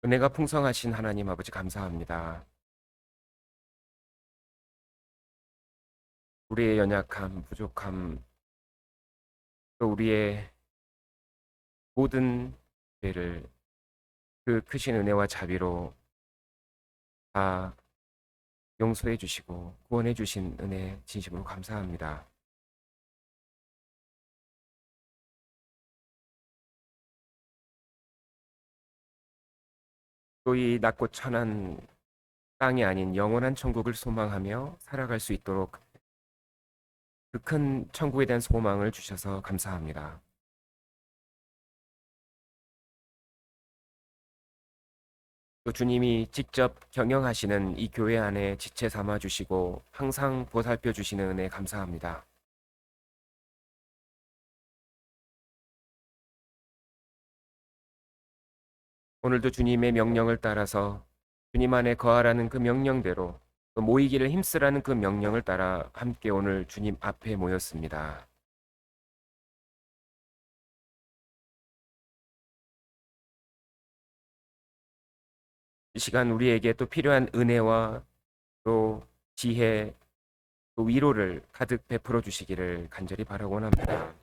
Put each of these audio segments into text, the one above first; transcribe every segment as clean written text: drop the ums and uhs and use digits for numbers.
은혜가 풍성하신 하나님 아버지 감사합니다. 우리의 연약함, 부족함, 또 우리의 모든 죄를 그 크신 은혜와 자비로 다 용서해 주시고 구원해 주신 은혜 진심으로 감사합니다. 또 이 낮고 천한 땅이 아닌 영원한 천국을 소망하며 살아갈 수 있도록 그 큰 천국에 대한 소망을 주셔서 감사합니다. 또 주님이 직접 경영하시는 이 교회 안에 지체 삼아 주시고 항상 보살펴 주시는 은혜 감사합니다. 오늘도 주님의 명령을 따라서 주님 안에 거하라는 그 명령대로 또 모이기를 힘쓰라는 그 명령을 따라 함께 오늘 주님 앞에 모였습니다. 이 시간 우리에게 또 필요한 은혜와 또 지혜, 또 위로를 가득 베풀어 주시기를 간절히 바라고 합니다.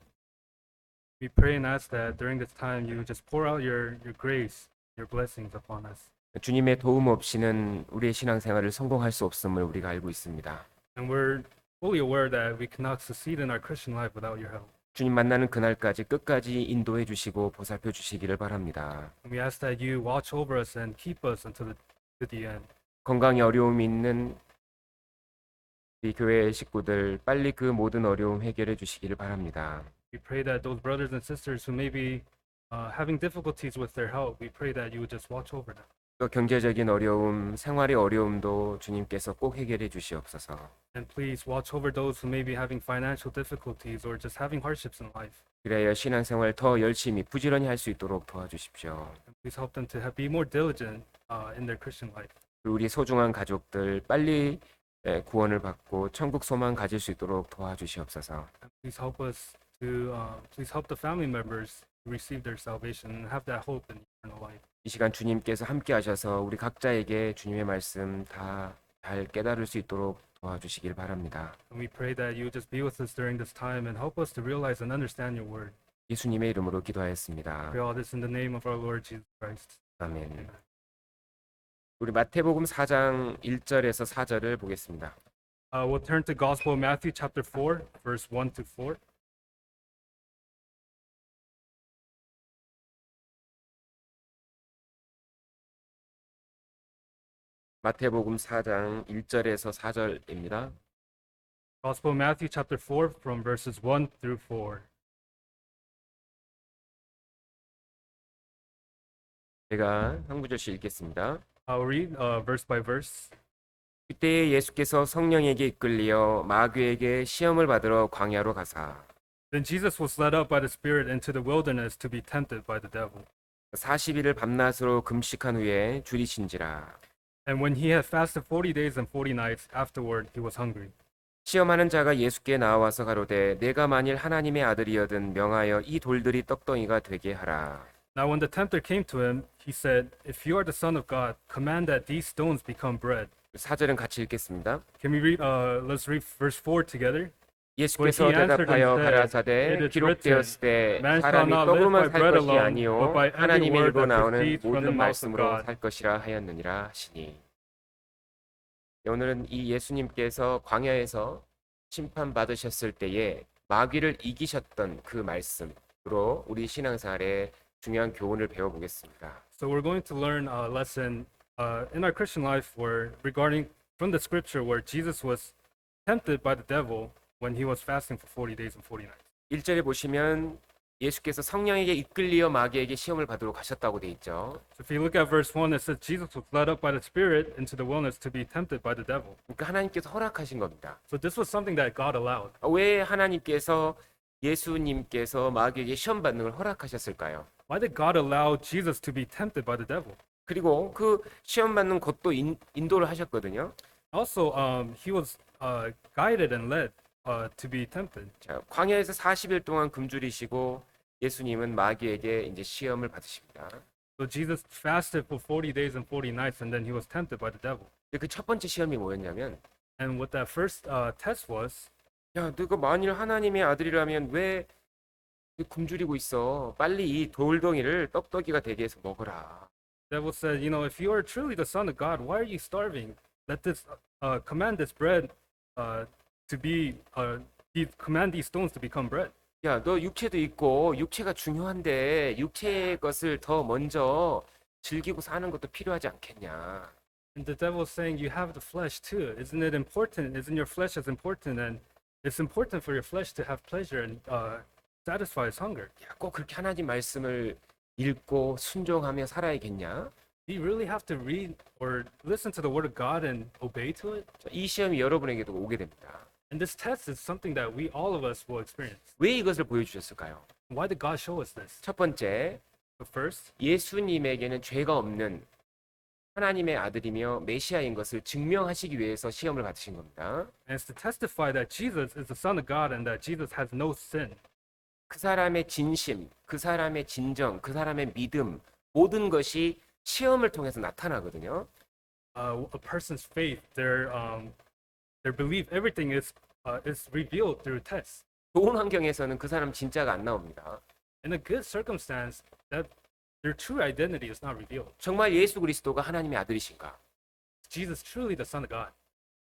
We pray and ask that during this time you just pour out your grace, your blessings upon us. 주님의 도움 없이는 우리의 신앙생활을 성공할 수 없음을 우리가 알고 있습니다. And we're fully aware that we cannot succeed in our Christian life without your help. 주님 만나는 그날까지 끝까지 인도해 주시고 보살펴 주시기를 바랍니다. And we ask that you watch over us and keep us until to the end. 건강에 어려움이 있는 우리 교회 식구들 빨리 그 모든 어려움 해결해 주시기를 바랍니다. We pray that those brothers and sisters who may be having difficulties with their health, we pray that you would just watch over them. 또 경제적인 어려움, 생활의 어려움도 주님께서 꼭 해결해 주시옵소서. And please watch over those who may be having financial difficulties or just having hardships in life. 그래야 신앙생활 더 열심히 부지런히 할 수 있도록 도와주십시오. And please help them to be more diligent in their Christian life. 우리 소중한 가족들 빨리 구원을 받고 천국 소망 가질 수 있도록 도와주시옵소서. And please help us to please help the family members receive their salvation and have that hope in eternal life. 이 시간 주님께서 함께 하셔서 우리 각자에게 주님의 말씀 다 잘 깨달을 수 있도록 도와주시길 바랍니다. And we pray that you would just be with us during this time and help us to realize and understand your word. 예수님의 이름으로 기도하였습니다. Pray all this in the name of our Lord Jesus Christ. 아멘. Amen. 우리 마태복음 4장 1절에서 4절을 보겠습니다. We'll turn to Gospel of Matthew chapter 4, verse 1 to 4. 마태복음 4장 1절에서 4절입니다. Gospel of Matthew chapter 4 from verses 1 through 4. 제가 한 구절씩 읽겠습니다. I'll read verse by verse. 그때 예수께서 성령에게 이끌리어 마귀에게 시험을 받으러 광야로 가사 Then Jesus was led up by the Spirit into the wilderness to be tempted by the devil. 40일을 밤낮으로 금식한 후에 줄이신지라. And when he had fasted 40 days and 40 nights, afterward he was hungry. 시험하는 자가 예수께 나와서 가로되 내가 만일 하나님의 아들이여든 명하여 이 돌들이 떡덩이가 되게 하라. Now when the tempter came to him, he said, If you are the Son of God, command that these stones become bread. 4절은 같이 읽겠습니다. Can we read, let's read verse 4 together. 예수께서 But he answered 대답하여 and said, 가라사대 It is 기록되었을 때 Man shall 사람이 not live 떡으로만 by 살 bread 것이 alone, 아니요 but by every 하나님의 word 입으로 that 나오는 proceeds from the 모든 mouth of 말씀으로 God. 살 것이라 하였느니라 하시니. 오늘은 이 예수님께서 광야에서 심판받으셨을 때에 마귀를 이기셨던 그 말씀으로 우리 신앙생활에 중요한 교훈을 배워보겠습니다. So we're going to learn a lesson in our Christian life where regarding from the scripture where Jesus was tempted by the devil when he was fasting for 40 days and 40 nights. 1절에 보시면 예수께서 성령에게 이끌리어 마귀에게 시험을 받으러 가셨다고 돼 있죠. So if you look at verse 1, it says Jesus was led up by the Spirit into the wilderness to be tempted by the devil. 그러니까 하나님께서 허락하신 겁니다. So this was something that God allowed. 왜 하나님께서 예수님께서 마귀에게 시험 받는 걸 허락하셨을까요? Why did God allow Jesus to be tempted by the devil? 그리고 그 시험 받는 것도 인도를 하셨거든요. Also, he was guided and led to be tempted. 자, 광야에서 40일 동안 굶주리시고 예수님은 마귀에게 이제 시험을 받으십니다. So Jesus fasted for 40 days and 40 nights, and then he was tempted by the devil. 그 첫 번째 시험이 뭐였냐면, And what that first test was, 야, 너가 만일 하나님의 아들이라면 왜 굶주리고 있어? 빨리 이 돌덩이를 떡떡이가 되게 해서 먹어라. the devil said, if you are truly the Son of God, why are you starving? Let this command this bread to be command these stones to become bread. 야, 너 육체도 있고 육체가 중요한데 육체의 것을 더 먼저 즐기고 사는 것도 필요하지 않겠냐? And the devil is saying, you have the flesh too. Isn't it important? Isn't your flesh as important? And it's important for your flesh to have pleasure and satisfy its hunger. 야, 꼭 그렇게 하나님 말씀을 읽고 순종하며 살아야겠냐? Do you really have to read or listen to the word of God and obey to it? 자, 이 시험이 여러분에게도 오게 됩니다. And this test is something that all of us will experience. 왜 이것을 보여주셨을까요? Why did God show us this? 첫 번째, But first, 예수님에게는 죄가 없는 하나님의 아들이며 메시아인 것을 증명하시기 위해서 시험을 받으신 겁니다. and it's to testify that Jesus is the Son of God and that Jesus has no sin. 그 사람의 진심, 그 사람의 진정, 그 사람의 믿음, 모든 것이 시험을 통해서 나타나거든요. A person's faith, their belief, everything is revealed through tests. 좋은 환경에서는 그 사람 진짜가 안 나옵니다. In a good circumstance, that their true identity is not revealed. 정말 예수 그리스도가 하나님의 아들이신가? Is Jesus truly the Son of God?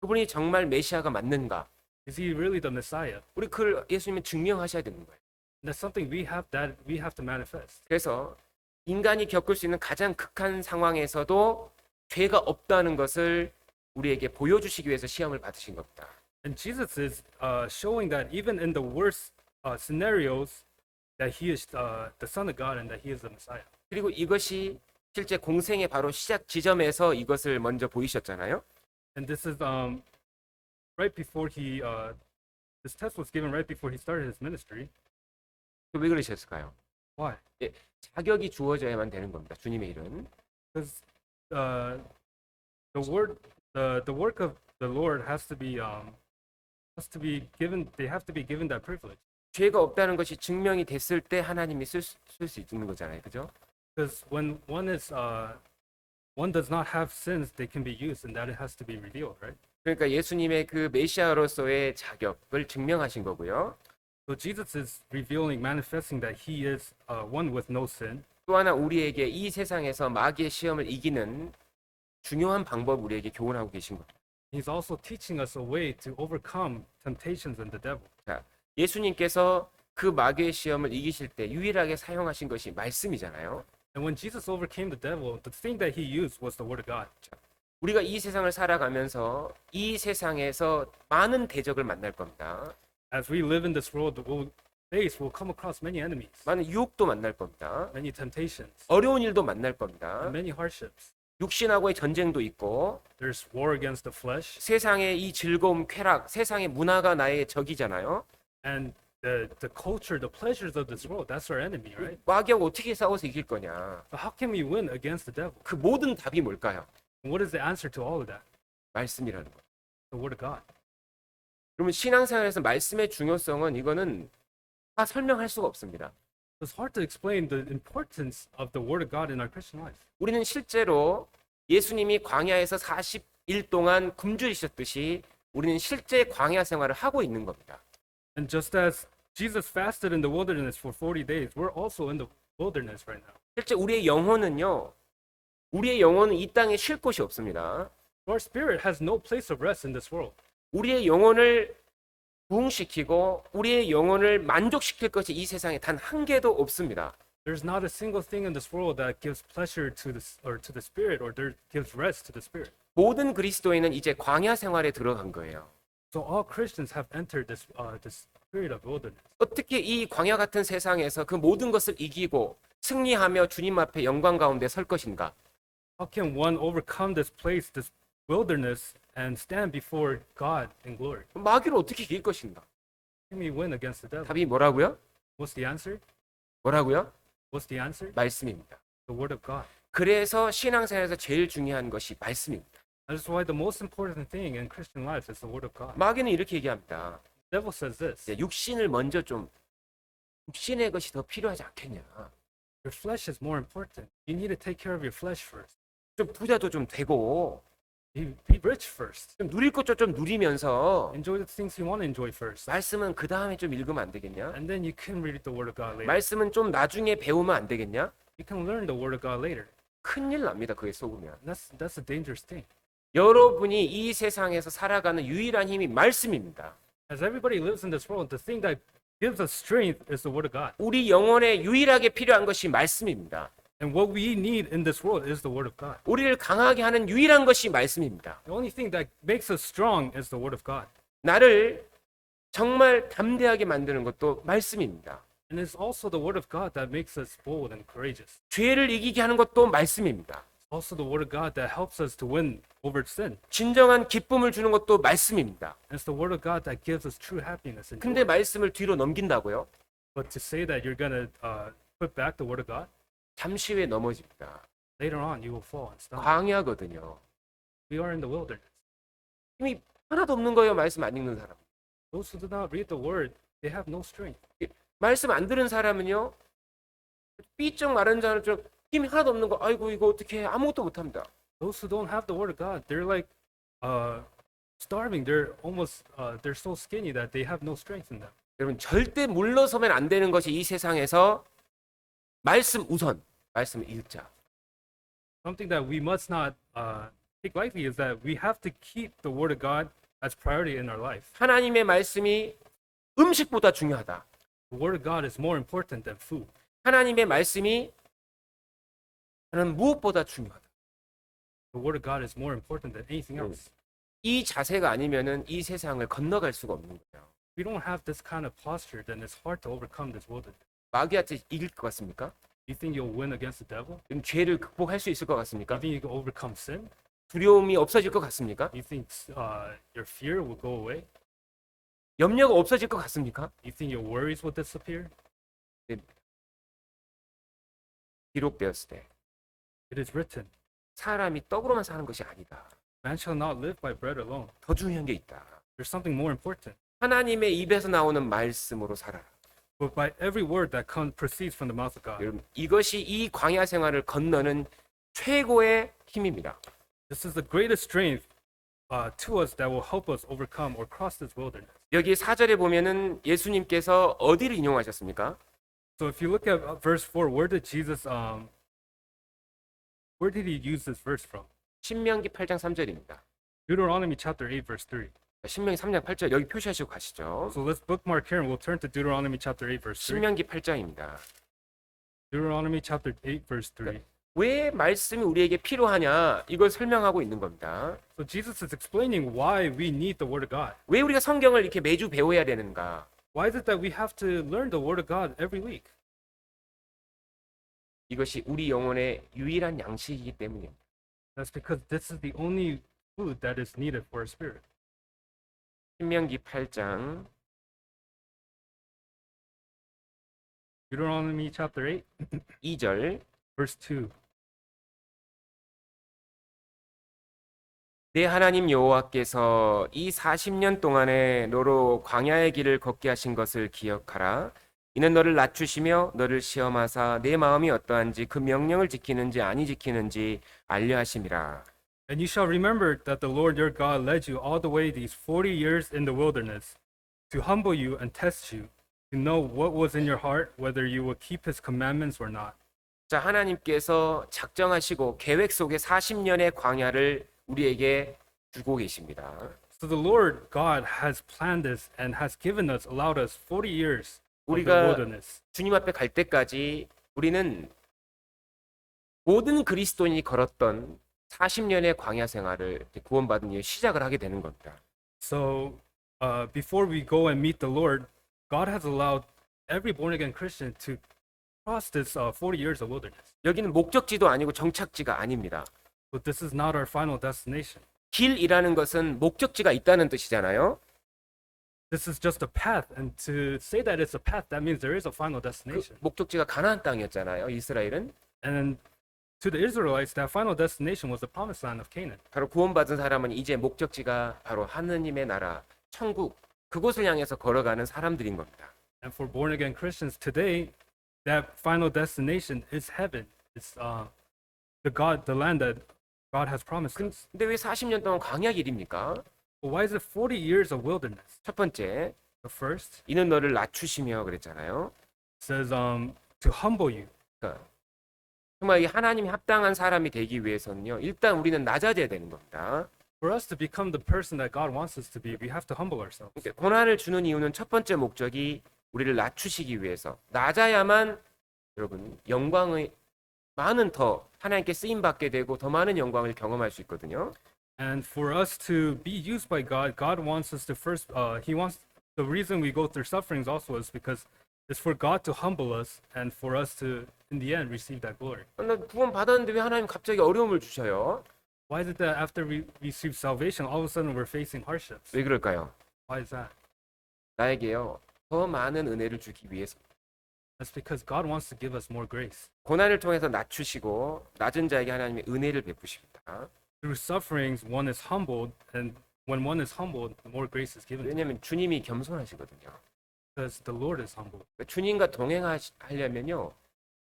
그분이 정말 메시아가 맞는가? Is he really the Messiah? 우리 그 예수님을 증명하셔야 되는 거예요. And that's something we have to manifest. 그래서 인간이 겪을 수 있는 가장 극한 상황에서도 죄가 없다는 것을 우리에게 보여주시기 위해서 시험을 받으신 겁니다. And Jesus is showing that even in the worst scenarios, that he is the Son of God and that he is the Messiah. 그리고 이것이 실제 공생의 바로 시작 지점에서 이것을 먼저 보이셨잖아요. And this is right before this test was given right before he started his ministry. 왜 그러셨을까요? Why? 자격이 주어져야만 되는 겁니다. 주님의 일은. Because the work of the Lord has to be given. They have to be given that privilege. 죄가 없다는 것이 증명이 됐을 때 하나님이 쓸 수 있는 거잖아요. 그죠? Because when one does not have sins, they can be used, and that it has to be revealed, right? 그러니까 예수님의 그 메시아로서의 자격을 증명하신 거고요. So Jesus is revealing, manifesting that he is one with no sin. 또 하나 우리에게 이 세상에서 마귀의 시험을 이기는 중요한 방법 우리에게 교훈하고 계신 겁니다. He's also teaching us a way to overcome temptations and the devil. 자, 예수님께서 그 마귀의 시험을 이기실 때 유일하게 사용하신 것이 말씀이잖아요. And when Jesus overcame the devil, the thing that he used was the word of God. 우리가 이 세상을 살아가면서 이 세상에서 많은 대적을 만날 겁니다. As we live in this world, we'll come across many enemies, 많은 유혹도 만날 겁니다. many temptations, 어려운 일도 만날 겁니다. and many hardships. 육신하고의 전쟁도 있고 There's war against the flesh, 세상의 이 즐거움, 쾌락, 세상의 문화가 나의 적이잖아요. and the culture, the pleasures of this world. That's our enemy, right? 마귀하고 어떻게 싸워서 이길 거냐? So how can we win against the devil? 그 모든 답이 뭘까요? And what is the answer to all of that? 말씀이라는 거예요. The word of God. 그러면 신앙생활에서 말씀의 중요성은 이거는 다 설명할 수가 없습니다. It's hard to explain the importance of the word of God in our Christian life. 우리는 실제로 예수님이 광야에서 40일 동안 굶주리셨듯이 우리는 실제 광야 생활을 하고 있는 겁니다. And just as Jesus fasted in the wilderness for 40 days, we're also in the wilderness right now. 실제 우리의 영혼은요. 우리의 영혼은 이 땅에 쉴 곳이 없습니다. Our spirit has no place of rest in this world. 우리의 영혼을 부흥시키고 우리의 영혼을 만족시킬 것이 이 세상에 단 한 개도 없습니다. There's not a single thing in this world that gives pleasure to the spirit or there gives rest to the spirit. 모든 그리스도인은 이제 광야 생활에 들어간 거예요. So all Christians have entered this period of wilderness. 어떻게 이 광야 같은 세상에서 그 모든 것을 이기고 승리하며 주님 앞에 영광 가운데 설 것인가? How can one overcome this place, this wilderness, and stand before God in glory? 마귀를 어떻게 이길 것인가? How can we win against the devil? 답이 뭐라고요? What's the answer? 뭐라고요? What's the answer? 말씀입니다. The word of God. 그래서 신앙생활에서 제일 중요한 것이 말씀입니다. That's why the most important thing in Christian life is the word of God. 마귀는 이렇게 얘기합니다. The devil says this. 육신을 먼저 좀 육신의 것이 더 필요하지 않겠냐? Your flesh is more important. You need to take care of your flesh first. 좀 부자도 좀 되고 Be rich first. 좀 누릴 것도 좀 누리면서 Enjoy the things you want to enjoy first. 말씀은 그 다음에 좀 읽으면 안 되겠냐? And then you can read the Word of God later. 말씀은 좀 나중에 배우면 안 되겠냐? You can learn the Word of God later. 큰일 납니다. 그게 속으면. And that's a dangerous thing. 여러분이 이 세상에서 살아가는 유일한 힘이 말씀입니다. As everybody lives in this world, the thing that gives us strength is the Word of God. 우리 영혼에 유일하게 필요한 것이 말씀입니다. And what we need in this world is the Word of God. 우리를 강하게 하는 유일한 것이 말씀입니다. The only thing that makes us strong is the Word of God. 나를 정말 담대하게 만드는 것도 말씀입니다. And it's also the Word of God that makes us bold and courageous. 죄를 이기게 하는 것도 말씀입니다. It's also the Word of God that helps us to win over sin. 진정한 기쁨을 주는 것도 말씀입니다. And it's the Word of God that gives us true happiness and 근데 joy. 말씀을 뒤로 넘긴다고요? But to say that you're going to put back the Word of God, 잠시 후에 넘어집니다. later on you will fall and stumble. 광야거든요. We are in the wilderness. 힘이 하나도 없는 거예요. 말씀 안 읽는 사람. Those who do not read the Word, they have no strength. 말씀 안 들은 사람은요. 삐쩍 마른 자처럼 힘이 하나도 없는 거. 아이고 이거 어떻게 해? 아무것도 못 합니다. Those who don't have the Word of God, they're like starving. They're almost they're so skinny that they have no strength in them. 여러분 절대 물러서면 안 되는 것이 이 세상에서 말씀 우선, 말씀을 읽자. Something that we must not take lightly is that we have to keep the Word of God as priority in our life. 하나님의 말씀이 음식보다 중요하다. The Word of God is more important than food. 하나님의 말씀이 나는 무엇보다 중요하다. The Word of God is more important than anything else. 이 자세가 아니면은 이 세상을 건너갈 수가 없는 거예요. If we don't have this kind of posture, then it's hard to overcome this wilderness. 마귀한테 이길 것 같습니까? You think you'll win against the devil? 그럼 죄를 극복할 수 있을 것 You 같습니까? think you can overcome sin? 두려움이 없어질 것 같습니까? You think your fear will go away? 염려가 없어질 것 같습니까? You think your worries will disappear? 기록되었을 때 It is written, 사람이 떡으로만 사는 것이 아니다. man shall not live by bread alone. 더 중요한 게 있다. There's something more important. 하나님의 입에서 나오는 말씀으로 살아라. But by every word that proceeds from the mouth of God. 여러분 이것이 이 광야 생활을 건너는 최고의 힘입니다. This is the greatest strength to us that will help us overcome or cross this wilderness. 여기 4절에 보면은 예수님께서 어디를 인용하셨습니까? So if you look at verse 4, where did he use this verse from? 신명기 8장 3절입니다. Deuteronomy chapter 8, verse 3. 신명기 3장 8절 여기 표시하시고 가시죠. So let's bookmark here and we'll turn to Deuteronomy chapter 8, verse 3. 신명기 8장입니다. Deuteronomy chapter 8, verse 3. 왜 말씀이 우리에게 필요하냐 이걸 설명하고 있는 겁니다. So Jesus is explaining why we need the Word of God. 왜 우리가 성경을 이렇게 매주 배워야 되는가? Why is it that we have to learn the Word of God every week? 이것이 우리 영혼의 유일한 양식이기 때문입니다. That's because this is the only food that is needed for our spirit. 신명기 8장 Deuteronomy chapter 8, 2절 verse 2. 내 하나님 여호와께서 이 40년 동안에 너로 광야의 길을 걷게 하신 것을 기억하라. 이는 너를 낮추시며 너를 시험하사 내 마음이 어떠한지 그 명령을 지키는지 아니 지키는지 알려 하심이라. And you shall remember that the Lord your God led you all the way these 40 years in the wilderness to humble you and test you, to know what was in your heart, whether you will keep his commandments or not. 자, 하나님께서 작정하시고 계획 속에 40년의 광야를 우리에게 주고 계십니다. So the Lord God has planned this and has given us, allowed us 40 years of the 우리가 wilderness. 주님 앞에 갈 때까지 우리는 모든 그리스도인이 걸었던 40년의 광야 생활을 구원받은 이후 시작을 하게 되는 겁니다. So before we go and meet the Lord, God has allowed every born again Christian to cross this 40 years of wilderness. 여기는 목적지도 아니고 정착지가 아닙니다. But this is not our final destination. 길이라는 것은 목적지가 있다는 뜻이잖아요. This is just a path, and to say that it's a path, that means there is a final 그 destination. 목적지가 가나안 땅이었잖아요. 이스라엘은 And to the Israelites, that final destination was the promised land of Canaan. 바로 구원받은 사람은 이제 목적지가 바로 하느님의 나라, 천국 그곳을 향해서 걸어가는 사람들인 겁니다. And for born again Christians today, that final destination is heaven. It's the land that God has promised us. 근데 왜 40년 동안 광야 길입니까? But why is it 40 years of wilderness? 첫 번째, The first 이는 너를 낮추시며 그랬잖아요. says to humble you. 그러니까 정말 이 하나님이 합당한 사람이 되기 위해서는요. 일단 우리는 낮아져야 되는 겁니다. For us to become the person that God wants us to be, we have to humble ourselves. 그러니까 고난을 주는 이유는 첫 번째 목적이 우리를 낮추시기 위해서 낮아야만 여러분 영광의 많은 더 하나님께 쓰임 받게 되고 더 많은 영광을 경험할 수 있거든요. And for us to be used by God, God wants us to first. He wants the reason we go through sufferings also is because it's for God to humble us and for us to, in the end, receive that glory. 나 구원 받았는데 왜 하나님 갑자기 어려움을 주셔요? Why is it that after we receive salvation, all of a sudden we're facing hardships? 왜 그럴까요? Why is that? 나에게요 더 많은 은혜를 주기 위해서. That's because God wants to give us more grace. 고난을 통해서 낮추시고 낮은 자에게 하나님의 은혜를 베푸십니다. Through sufferings, one is humbled, and when one is humbled, more grace is given. 왜냐하면 주님이 겸손하시거든요. Because the Lord is humble. 주님과 동행하려면요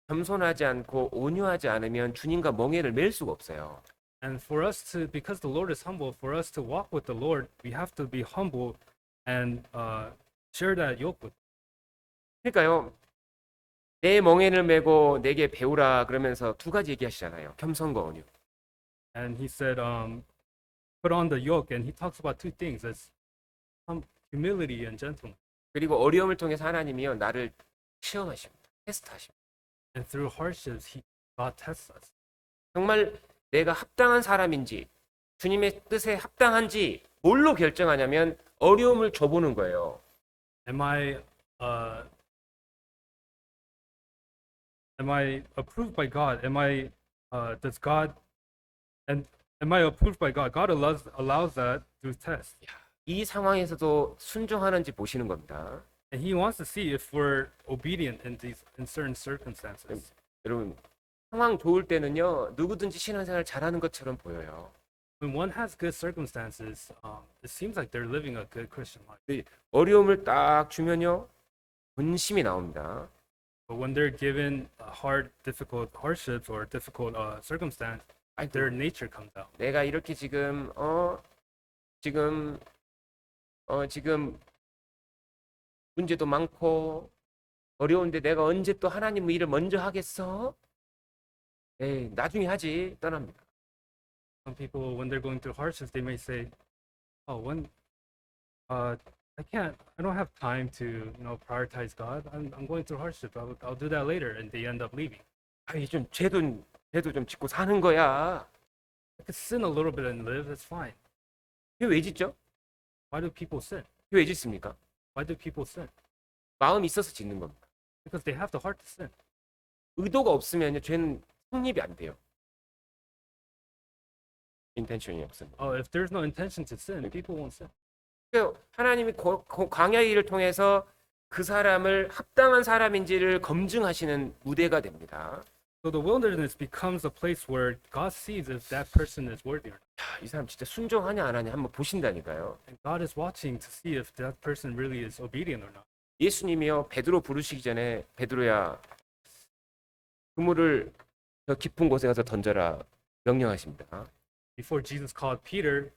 겸손하지 않고 온유하지 않으면 주님과 멍에를 맬 수가 없어요. And for us to, because the Lord is humble, for us to walk with the Lord, we have to be humble and share that yoke with. 그러니까요 내 멍에를 메고 내게 배우라 그러면서 두 가지 얘기하시잖아요. 겸손과 온유. And he said, put on the yoke, and he talks about two things: as humility and gentleness. 그리고 어려움을 통해서 하나님이요 나를 시험하십니다. 테스트하십니다. And through hardships, God tests us. 정말 내가 합당한 사람인지 주님의 뜻에 합당한지 뭘로 결정하냐면 어려움을 줘보는 거예요. Am I approved by God? Does God, and am I approved by God? God allows that through tests. 이 상황에서도 순종하는지 보시는 겁니다. And he wants to see if we're obedient in certain circumstances. 여러분 상황 좋을 때는요 누구든지 신앙생활 잘하는 것처럼 보여요. When one has good circumstances, it seems like they're living a good Christian life. 어려움을 딱 주면요 본심이 나옵니다. But when they're given hard, difficult hardships or difficult circumstance, their nature comes out. 내가 이렇게 지금 문제도 많고 어려운데 내가 언제 또 하나님 일을 먼저 하겠어? 에이, 나중에 하지 떠납니다. Some people, when they're going through hardships, they may say, "Oh, I don't have time to, prioritize God. I'm going through hardship. I'll do that later," and they end up leaving. 아이 좀 죄도 좀 짓고 사는 거야. I could sin a little bit and live. That's fine. 이게 왜 짓죠? Why do people sin? 이게 왜 짓습니까? Why do people sin? 마음이 있어서 짓는 겁니다. Because they have the heart to sin. 의도가 없으면요 죄는 성립이 안 돼요. 인텐션이 없으면. Oh, if there's no intention to sin, people won't sin. 그러니까 하나님이 광야의 일을 통해서 그 사람을 합당한 사람인지를 검증하시는 무대가 됩니다. So the wilderness becomes a place where God sees if that person is worthy or not. 야, 이 사람 진짜 순종하냐 안 하냐 한번 보신다니까요. And God is watching to see if that person really is obedient or not. 예수님이요 베드로 부르시기 전에 베드로야 그물을 더 깊은 곳에 가서 던져라 명령하십니다. Before Jesus called Peter,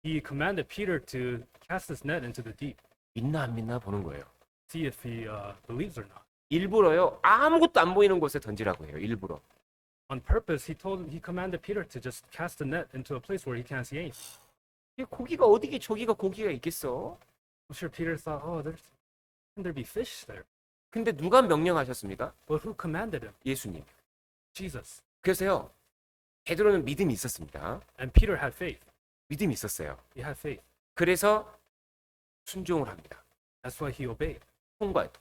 he commanded Peter to cast his net into the deep, 믿나 안 믿나 보는 거예요. see if he believes or not. 일부러요 아무것도 안 보이는 곳에 던지라고 해요. 일부러. On purpose, he commanded Peter to just cast the net into a place where he can't see anything. 이게 고기가 어디게 저기가 고기가 있겠어? I'm sure Peter thought, "Oh, can there be fish there?" 근데 누가 명령하셨습니까? But who commanded him? 예수님. Jesus. 그래서요 베드로는 믿음이 있었습니다. And Peter had faith. 믿음이 있었어요. He had faith. 그래서 순종을 합니다. That's why he obeyed. 통과해도.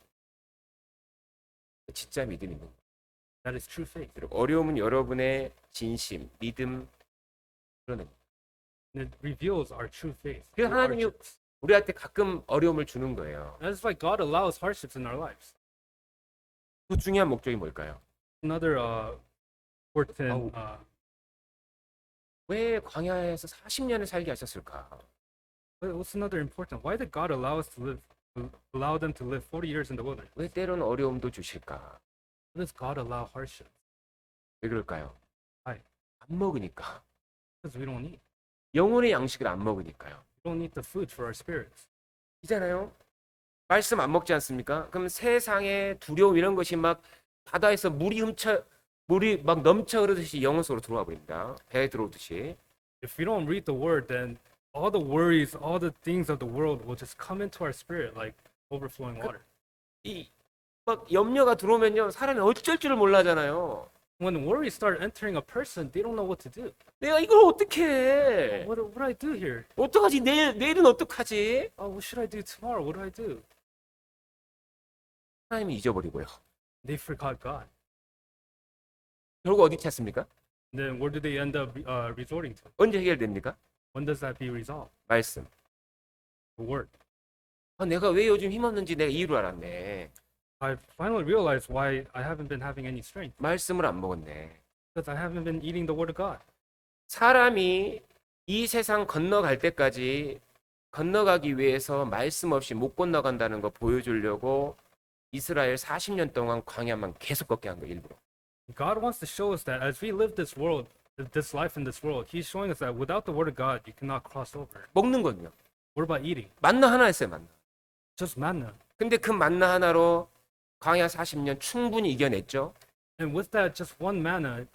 진짜 믿음이 있는 거예요. That is true faith. 어려움은 여러분의 진심, 믿음 그러는 And it reveals our true faith. 그래서 through 하나님이 hardships. 우리한테 가끔 어려움을 주는 거예요. That's why God allows hardships in our lives. 그 중요한 목적이 뭘까요? Another important 왜 광야에서 40년을 살게 하셨을까? what's another important? Why did God allow them to live 40 years in the wilderness? 왜 때로는 어려움도 주실까? Why does God allow hardship? 왜 그럴까요? Why? 안 먹으니까. Because we don't eat. 영혼의 양식을 안 먹으니까요. We don't need the food for our spirits. 이잖아요. 말씀 안 먹지 않습니까? 그럼 세상의 두려움 이런 것이 막 바다에서 물이 막 넘쳐 흐르듯이 영혼 속으로 들어와 버립니다. 배에 들어오듯이. If we don't read the word, then all the worries, all the things of the world will just come into our spirit like overflowing water. 이 막 염려가 들어오면요 사람이 어쩔 줄을 몰라잖아요. When worries start entering a person, they don't know what to do. 내가 이걸 어떻게 해? What do I do here? 어떡하지? 내일은 어떡하지? What should I do tomorrow? What do I do? 하나님이 잊어버리고요. They forgot God. 결국 어디 찾습니까? Then where do they end up resorting to? 언제 해결됩니까? When does that be resolved? 말씀. The word. 내가 왜 요즘 힘없는지 내가 이유를 알았네. I finally realized why I haven't been having any strength. 말씀을 안 먹었네. Because I haven't been eating the word of God. 사람이 이 세상 건너갈 때까지 건너가기 위해서 말씀 없이 못 건너간다는 거 보여주려고 이스라엘 40년 동안 광야만 계속 걷게 한 거 일부러. God wants to show us that as we live this world, this life in this world, He's showing us that without the word of God, you cannot cross over. 먹는 건요. What about eating? 만나 하나 했어요, 만나. Just manna. 근데 그 만나 하나로 광야 40년 충분히 이겨냈죠. And with that, just one manna,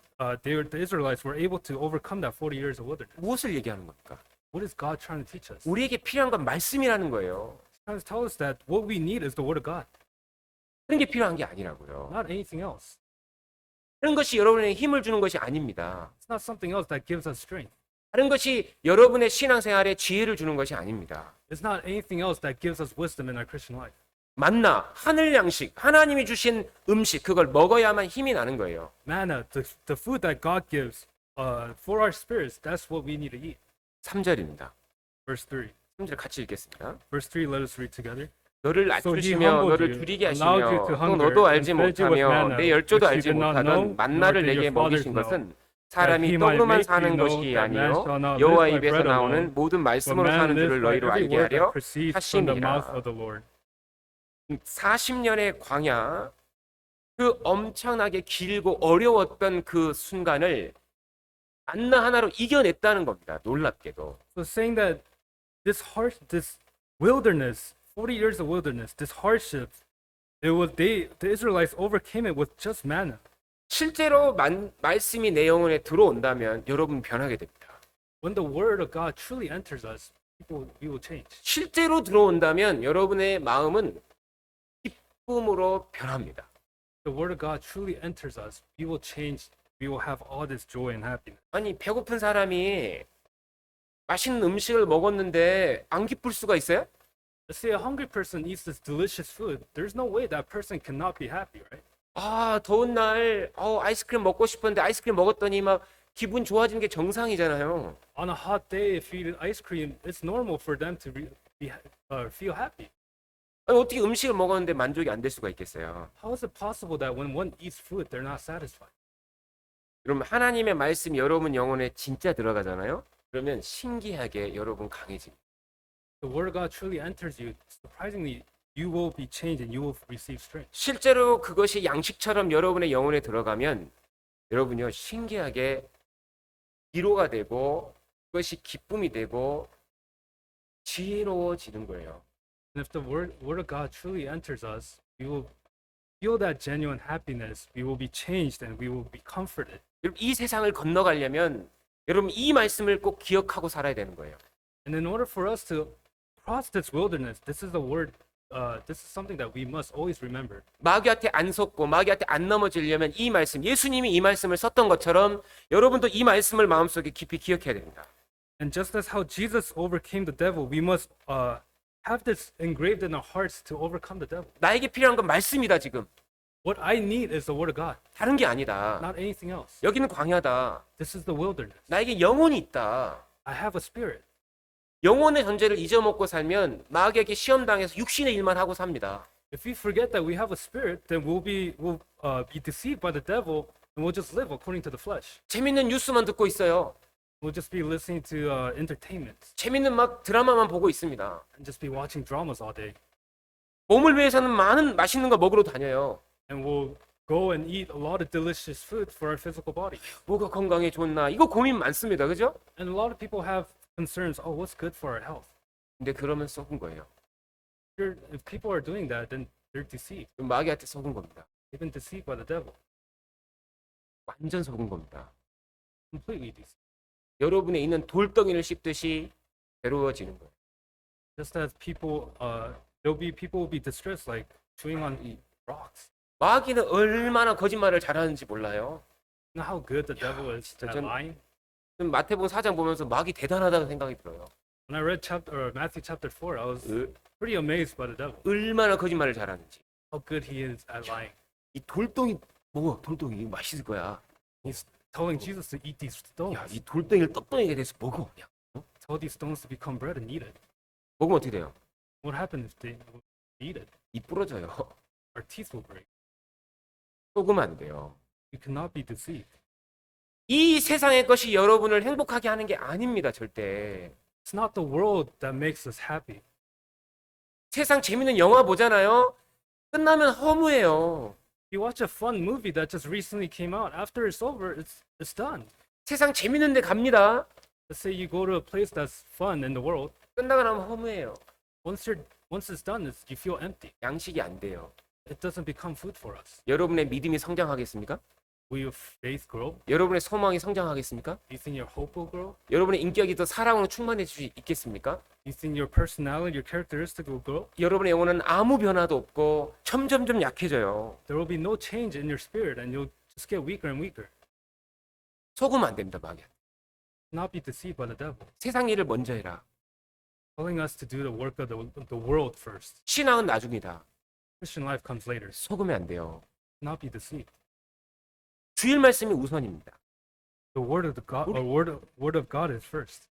the Israelites were able to overcome that 40 years of wilderness. 무엇을 얘기하는 겁니까? What is God trying to teach us? 우리에게 필요한 건 말씀이라는 거예요. He's trying to tell us that what we need is the word of God, 그런 게 필요한 게 아니라고요. not anything else. 그런 것이 여러분에게 힘을 주는 것이 아닙니다. It's not something else that gives us strength. 다른 것이 여러분의 신앙생활에 지혜를 주는 것이 아닙니다. It's not anything else that gives us wisdom in our Christian life. 만나, 하늘 양식, 하나님이 주신 음식, 그걸 먹어야만 힘이 나는 거예요. Manna, the food that God gives for our spirits, that's what we need to eat. 3절입니다. Verse 3. 3절 같이 읽겠습니다. Verse 3, let us read together. 너를 So he 낮추시며 humbled 너를 you, 줄이게 allowed you 하시며 to 또 hunger, 너도 and 알지 fed you with 못하며 manna, 내 열조도 which you 알지 did not know, 못하던 만나를 nor did 내게 your fathers 먹이신 know, 것은 that 사람이 he might 떡으로만 make 사는 you know 것이 that man 아니요 shall not 여호와 live by 입에서 bread 나오는 alone, 모든 but 말씀으로 man 사는 줄을 lives by 너희로 every 알게 word that 하려 proceeds from the mouth 하심이라. of the Lord. 40년의 광야, 그 엄청나게 길고 어려웠던 그 순간을 만나 하나로 이겨냈다는 겁니다. 놀랍게도. So saying that this wilderness, 40 years of wilderness, this hardship, the Israelites overcame it with just manna. 실제로 말씀이 내 영혼에 들어온다면 여러분 변하게 됩니다. When the word of God truly enters us, we will change. 실제로 들어온다면 여러분의 마음은 기쁨으로 변합니다. The word of God truly enters us, we will change. We will have all this joy and happiness. 아니 배고픈 사람이 맛있는 음식을 먹었는데 안 기쁠 수가 있어요? Let's say a hungry person eats this delicious food. There's no way that person cannot be happy, right? 아 더운 날 아이스크림 먹고 싶었는데 아이스크림 먹었더니 막 기분 좋아지는 게 정상이잖아요. On a hot day, if you eat ice cream, it's normal for them to feel happy. 아니, 어떻게 음식을 먹었는데 만족이 안 될 수가 있겠어요? How is it possible that when one eats food, they're not satisfied? 그러면 하나님의 말씀이 여러분 영혼에 진짜 들어가잖아요. 그러면 신기하게 여러분 강해집니다. The word of God truly enters you. Surprisingly, you will be changed and you will receive strength. 실제로 그것이 양식처럼 여러분의 영혼에 들어가면 여러분요 신기하게 위로가 되고 그것이 기쁨이 되고 지혜로워지는 거예요. And if the word of God truly enters us, we will feel that genuine happiness. We will be changed and we will be comforted. 여러분 이 세상을 건너가려면 여러분 이 말씀을 꼭 기억하고 살아야 되는 거예요. And in order for us to cross this wilderness, this is a word. This is something that we must always remember. 마귀한테 안 속고 마귀한테 안 넘어지려면 이 말씀, 예수님이 이 말씀을 썼던 것처럼 여러분도 이 말씀을 마음속에 깊이 기억해야 됩니다. And just as how Jesus overcame the devil, we must have this engraved in our hearts to overcome the devil. 나에게 필요한 건 말씀이다 지금. What I need is the word of God, 다른 게 아니다. not anything else. 여기는 광야다. This is the wilderness. 나에게 영혼이 있다. I have a spirit. 영혼의 존재를 잊어먹고 살면 마귀에게 시험당해서 육신의 일만 하고 삽니다. If we forget that we have a spirit, then we'll be deceived by the devil, and we'll just live according to the flesh. 재밌는 뉴스만 듣고 있어요. We'll just be listening to entertainment 재밌는 막 드라마만 보고 있습니다. and just be watching dramas all day. 몸을 위해서는 많은 맛있는 거 먹으러 다녀요. And we'll go and eat a lot of delicious food for our physical body. 뭐가 건강에 좋나? 이거 고민 많습니다. 그죠? And a lot of people have concerns, oh, what's good for our health? 근데 그러면 속은 거예요. If people are doing that, then they're deceived. 마귀한테 속은 겁니다. They've been deceived by the devil. 완전 속은 겁니다. Completely deceived. 여러분에 있는 돌덩이를 씹듯이 괴로워지는 거예요. Just as people, people will be distressed like chewing on rocks. 마귀는 얼마나 거짓말을 잘하는지 몰라요. You know how good the devil is 진짜 at 전- lying? 마태복음 4장 보면서 마귀 대단하다는 생각이 들어요. When I read Matthew chapter 4, I was pretty amazed by the devil. 얼마나 거짓말을 잘하는지. How good he is at lying. 이 돌덩이 먹어. 돌덩이 이거 맛있을 거야. He's telling Jesus to eat these stones. 야, 이 돌덩이를 떡덩이가 돼서 먹어. 그냥. Tell these stones to become bread and eat it. 먹으면 어떻게 돼요? What happens if they eat it? 이 부러져요. Our teeth will break. 속으면 안 돼요. You cannot be deceived. 이 세상의 것이 여러분을 행복하게 하는 게 아닙니다. 절대. It's not the world that makes us happy. 세상 재밌는 영화 보잖아요. 끝나면 허무해요. You watch a fun movie that just recently came out. After it's over, it's done. 세상 재밌는 데 갑니다. Let's say you go to a place that's fun in the world. 끝나고 나면 허무해요. Once it's done, you feel empty. 양식이 안 돼요. It doesn't become food for us. 여러분의 믿음이 성장하겠습니까? Will your faith grow? 여러분의 소망이 성장하겠습니까? Do you think your hope will grow? 여러분의 인격이 더 사랑으로 충만해질 수 있겠습니까? Do you think your personality, your characteristic will grow? 여러분의 영혼은 아무 변화도 없고 점점점 약해져요. There will be no change in your spirit, and you'll just get weaker and weaker. 속으면 안 됩니다, 마귀. Not be deceived by the devil, 세상 일을 먼저 해라. telling us to do the work of the world first. 신앙은 나중이다. Christian life comes later. 속으면 안 돼요. Not be deceived. 주일 말씀이 우선입니다. The word of word of God is first.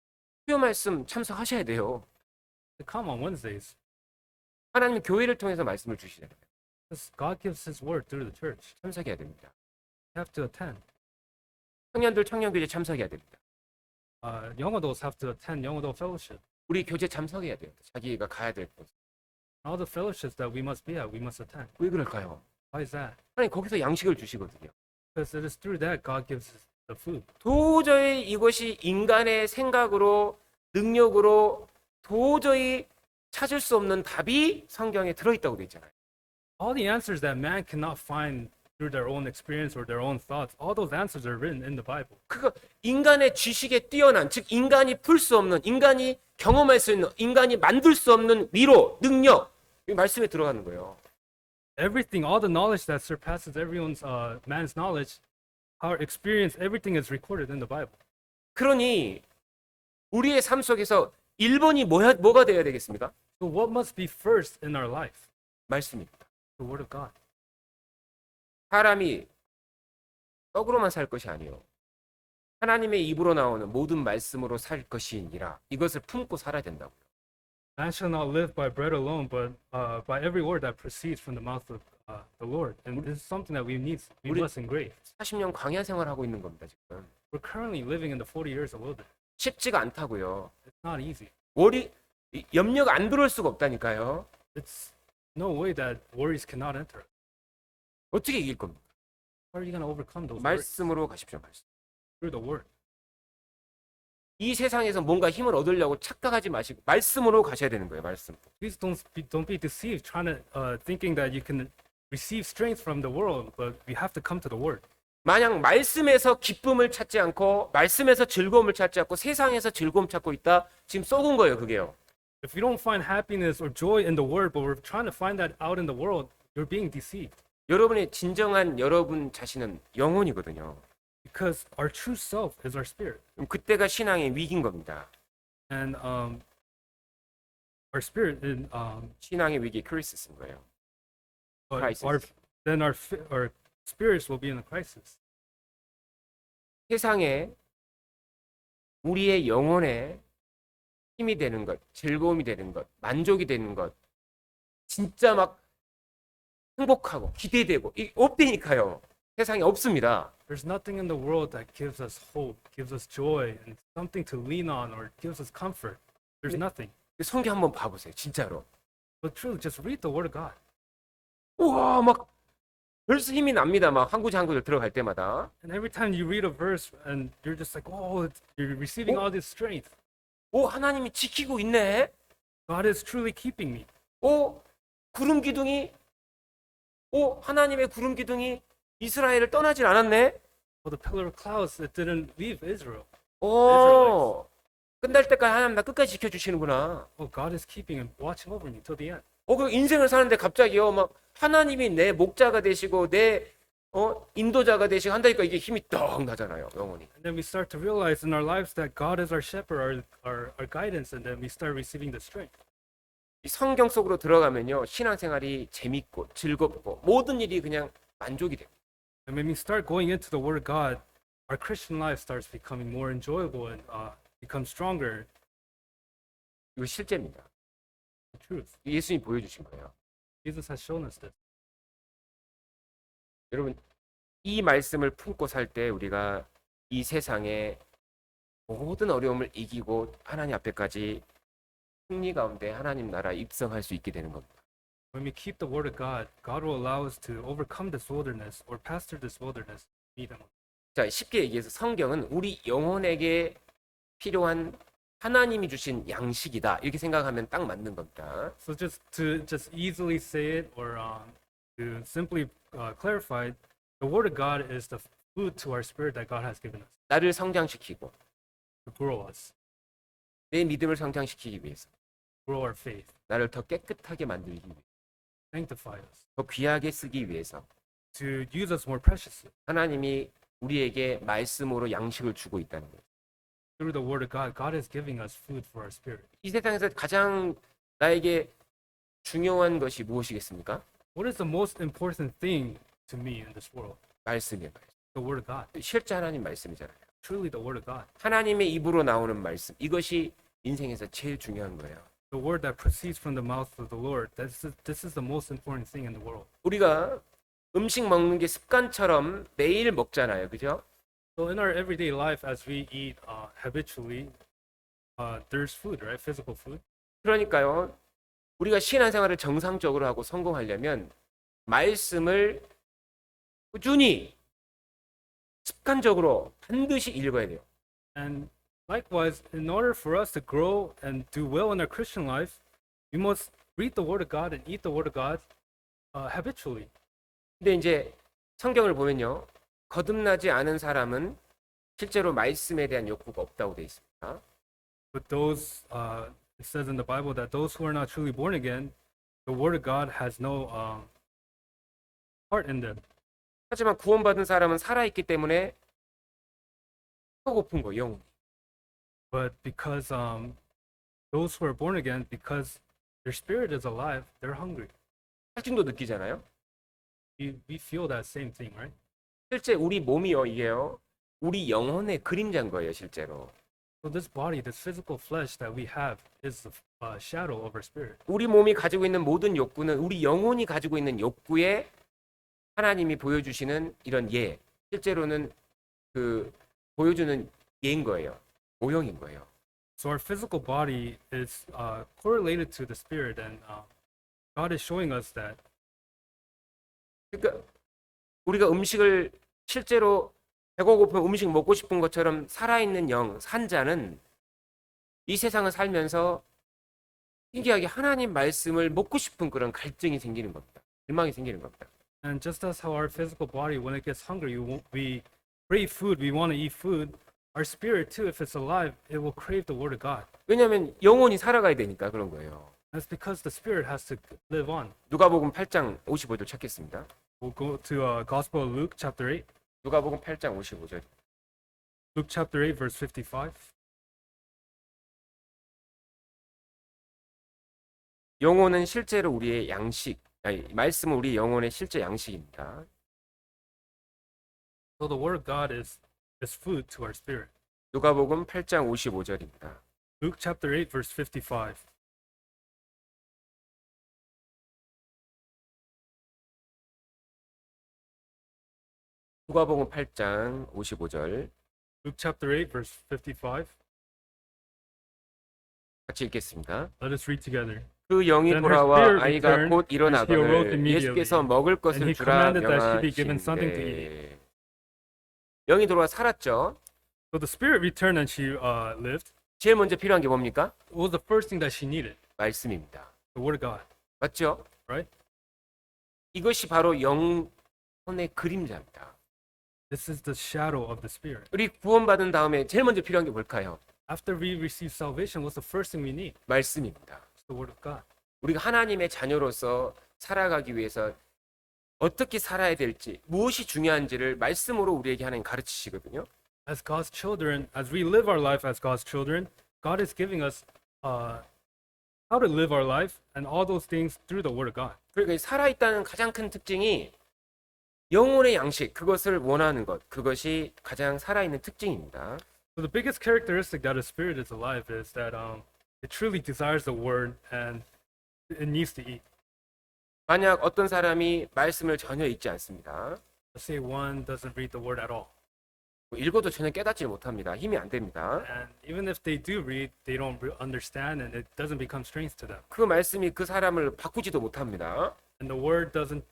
수요 말씀 참석하셔야 돼요. To come on Wednesdays, 하나님 교회를 통해서 말씀을 주시잖아요. because God gives His word through the church. 참석해야 됩니다. You have to attend. 청년들 청년교제 참석해야 됩니다. Young adults have to attend young adult fellowship. 우리 교제 참석해야 돼요. 자기가 가야 될 곳. All the fellowships that we must be at, we must attend. 왜 그럴까요? Why is that? 하나님 거기서 양식을 주시거든요. Because it is through that God gives us the food. 도저히 이것이 인간의 생각으로 능력으로 도저히 찾을 수 없는 답이 성경에 들어있다고 되어 있잖아요. All the answers that man cannot find through their own experience or their own thoughts, all those answers are written in the Bible. 그거 인간의 지식에 뛰어난, 즉 인간이 풀 수 없는, 인간이 경험할 수 있는, 인간이 만들 수 없는 위로, 능력, 이 말씀에 들어가는 거예요. Everything, all the knowledge that surpasses everyone's man's knowledge, our experience, everything is recorded in the Bible. 그러니 우리의 삶 속에서 1번이 뭐가 되어야 되겠습니까? So what must be first in our life? 말씀입니다. The Word of God. 사람이 떡으로만 살 것이 아니요 하나님의 입으로 나오는 모든 말씀으로 살 것이니라. 이것을 품고 살아야 된다고요. Man shall not live by bread alone, but by every word that proceeds from the mouth of the Lord. And this is something that we must engrave. 40년 광야 생활하고 있는 겁니다, 지금. We're currently living in the 40 years of wilderness. 쉽지가 않다고요. It's not easy. 염려가 안 들어올 수가 없다니까요. It's no way that worries cannot enter. 어떻게 이길 겁니까? How are you going to overcome those worries? 말씀으로 가십시오, 말씀. Through the Word. 이 세상에서 뭔가 힘을 얻으려고 착각하지 마시고 말씀으로 가셔야 되는 거예요, 말씀. Please don't be deceived, trying to thinking that you can receive strength from the world, but we have to come to the Word. 만약 말씀에서 기쁨을 찾지 않고 말씀에서 즐거움을 찾지 않고 세상에서 즐거움 찾고 있다, 지금 썩은 거예요, 그게요. If you don't find happiness or joy in the Word, but we're trying to find that out in the world, you're being deceived. 여러분의 진정한 여러분 자신은 영혼이거든요. Because our true self is our spirit, 그럼 그때가 신앙의 위기인 겁니다. and our spirit, 신앙의 위기에 크리스스인 거예요. crisis. then our spirits will be in a crisis. 세상에 우리의 영혼에 힘이 되는 것, 즐거움이 되는 것, 만족이 되는 것, 진짜 막 행복하고 기대되고 없다니까요. 세상에 없습니다. There's nothing in the world that gives us hope, gives us joy, and something to lean on, or gives us comfort. There's nothing. 성경 한번 봐보세요, 진짜로. But truly, just read the Word of God. 우와, 막 벌써 힘이 납니다. 막 한 구절 한 구절 들어갈 때마다. And every time you read a verse and you're just like, oh, you're receiving all this strength. 오, 하나님이 지키고 있네. God is truly keeping me. 오, 구름 기둥이, 오, 하나님의 구름 기둥이 이스라엘을 떠나질 않았네. Oh, the pillar of clouds, it didn't leave Israel. 오, 끝날 때까지 하나님 나 끝까지 지켜주시는구나. Oh, God is keeping and watching over me till the end. 그 인생을 사는데 갑자기요, 막 하나님이 내 목자가 되시고 내 인도자가 되시고 한다니까 이게 힘이 떡 나잖아요, 영혼이. And then we start to realize in our lives that God is our shepherd, our guidance, and then we start receiving the strength. 이 성경 속으로 들어가면요, 신앙생활이 재밌고 즐겁고 모든 일이 그냥 만족이 돼요. And when we start going into the Word of God, our Christian life starts becoming more enjoyable and becomes stronger. 이거 실제입니다. The truth. 예수님이 보여주신 거예요. Jesus has shown us this. 여러분, 이 말씀을 품고 살 때 우리가 이 세상의 모든 어려움을 이기고 하나님 앞에까지 승리 가운데 하나님 나라에 입성할 수 있게 되는 겁니다. When we keep the Word of God, God will allow us to overcome this wilderness or pass through this wilderness. Meet Him. 자, 쉽게 얘기해서 성경은 우리 영혼에게 필요한 하나님이 주신 양식이다. 이렇게 생각하면 딱 맞는 겁니다. So just easily say it or to simply clarify, the Word of God is the food to our spirit that God has given us 나를 성장시키고 to grow us, 내 믿음을 성장시키기 위해서 grow our faith, 나를 더 깨끗하게 만들기 위해서 sanctify us, 더 귀하게 쓰기 위해서 to use us more preciously. 하나님이 우리에게 말씀으로 양식을 주고 있다는 거예요. Through the Word of God, God is giving us food for our spirit. 이 세상에서 가장 나에게 중요한 것이 무엇이겠습니까? What is the most important thing to me in this world? 말씀이에요. The Word of God. 실제 하나님 말씀이잖아요. Truly the Word of God. 하나님의 입으로 나오는 말씀. 이것이 인생에서 제일 중요한 거예요. The word that proceeds from the mouth of the Lord. This is the most important thing in the world. 우리가 음식 먹는 게 습관처럼 매일 먹잖아요. 그죠? So in our everyday life, as we eat habitually, there's food, right? Physical food. 그러니까요. 우리가 신앙생활을 정상적으로 하고 성공하려면 말씀을 꾸준히 습관적으로 반드시 읽어야 돼요. And likewise, in order for us to grow and do well in our Christian life, we must read the Word of God and eat the Word of God habitually. 근데 이제 성경을 보면요. 거듭나지 않은 사람은 실제로 말씀에 대한 욕구가 없다고 되어 있습니다. But those, it says in the Bible that those who are not truly born again, the Word of God has no part in them. 하지만 구원받은 사람은 살아있기 때문에 배고픈 거예요. 영혼이. But because those who are born again, because their spirit is alive, they're hungry. 살증도 느끼잖아요. We feel that same thing, right? 실제 우리 몸이요, 이게요. 우리 영혼의 그림자인 거예요, 실제로. So this body, this physical flesh that we have, is a shadow of our spirit. 우리 몸이 가지고 있는 모든 욕구는 우리 영혼이 가지고 있는 욕구에 하나님이 보여주시는 이런 예, 실제로는 그 보여주는 예인 거예요. 모형인 거예요. So our physical body is correlated to the spirit, and God is showing us that. 그러니까 우리가 음식을 실제로 배가 고프면 음식 먹고 싶은 것처럼 살아있는 영, 산자는 이 세상을 살면서 신기하게 하나님 말씀을 먹고 싶은 그런 갈증이 생기는 겁니다. 절망이 생기는 겁니다. And just as how our physical body, when it gets hungry, we crave food, we want to eat food, our spirit too, if it's alive, it will crave the Word of God. 왜냐하면 영혼이 살아가야 되니까 그런 거예요. That's because the spirit has to live on. 누가복음 8장 55절 찾겠습니다. We'll go to Gospel of Luke, chapter 8. 누가복음 8장 55절. Luke chapter 8, verse 55. 영혼은 실제로 우리의 양식, 아니, 말씀은 우리 영혼의 실제 양식입니다. So the Word of God is food to our spirit. 누가복음 8장 55절입니다. Luke chapter 8, verse 55. 누가복음 8장 55절 Luke chapter 8, verse 55. 같이 읽겠습니다. Let us read together. 그 영이 Then her 돌아와 spirit 아이가 returned, 곧 and she arose 일어나거늘 immediately. 예수께서 먹을 And 것을 he 주라 commanded that she be given something to 명하시는데 영이 돌아와 살았죠. So the spirit returned and she lived. 제일 먼저 필요한 게 뭡니까? What was the first thing that she needed? 말씀입니다. The word of God, 맞죠? right? 이것이 바로 영혼의 그림자입니다. This is the shadow of the spirit. 우리 구원받은 다음에 제일 먼저 필요한 게 뭘까요? After we receive salvation, what's the first thing we need? 말씀입니다. It's the word of God. 우리가 하나님의 자녀로서 살아가기 위해서 어떻게 살아야 될지, 무엇이 중요한지를 말씀으로 우리에게 하나님 가르치시거든요. As God's children, as we live our life as God's children, God is giving us how to live our life and all those things through the word of God. 그러니까 이 살아있다는 가장 큰 특징이 영혼의 양식, 그것을 원하는 것, 그것이 가장 살아있는 특징입니다. So the biggest characteristic that a spirit is alive is that it truly desires the word and it needs to eat. 만약 어떤 사람이 말씀을 전혀 읽지 않습니다. Let's say one doesn't read the word at all. 읽어도 전혀 깨닫지 못합니다. 힘이 안 됩니다. And even if they do read, they don't understand and it doesn't become strange to them. 그 말씀이 그 사람을 바꾸지도 못합니다. And the word doesn't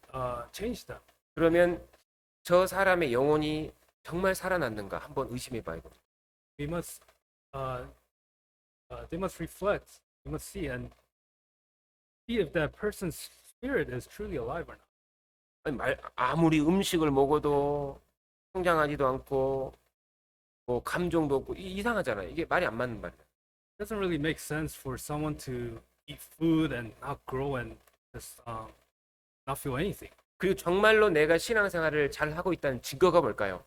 change them. 그러면 저 사람의 영혼이 정말 살아났는가 한번 의심해 봐야 됩니다. We must, they must reflect. We must see and see if that person's spirit is truly alive or not. 아니, 아무리 음식을 먹어도 성장하지도 않고 뭐 감정도 없고 이상하잖아요. 이게 말이 안 맞는 말이에요. It doesn't really make sense for someone to eat food and not grow and just not feel anything. 그리고 정말로 내가 신앙생활을 잘 하고 있다는 증거가 뭘까요?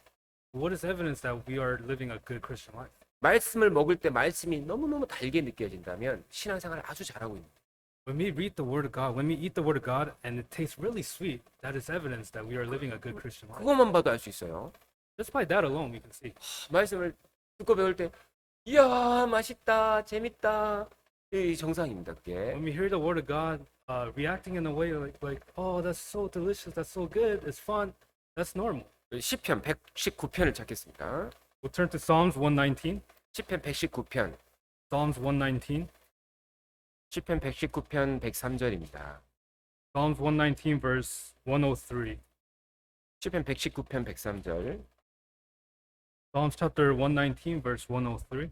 What is evidence that we are living a good Christian life? 말씀을 먹을 때 말씀이 너무너무 달게 느껴진다면 신앙생활을 아주 잘하고 있는 거예요. When we read the Word of God, when we eat the Word of God and it tastes really sweet, that is evidence that we are living a good Christian life. 그것만 봐도 알 수 있어요. Just by that alone, we can see. 말씀을 듣고 배울 때 이야 맛있다 재밌다 이 정상입니다. 그게 When we hear the Word of God, reacting in a way like, oh, that's so delicious, that's so good, it's fun, that's normal. 시편 119편을 찾겠습니다. We'll turn to Psalms 119. 시편 119편 Psalms 119. 시편 119편 103절입니다. Psalms 119, verse 103. 시편 119편 103절 Psalms chapter 119, verse 103.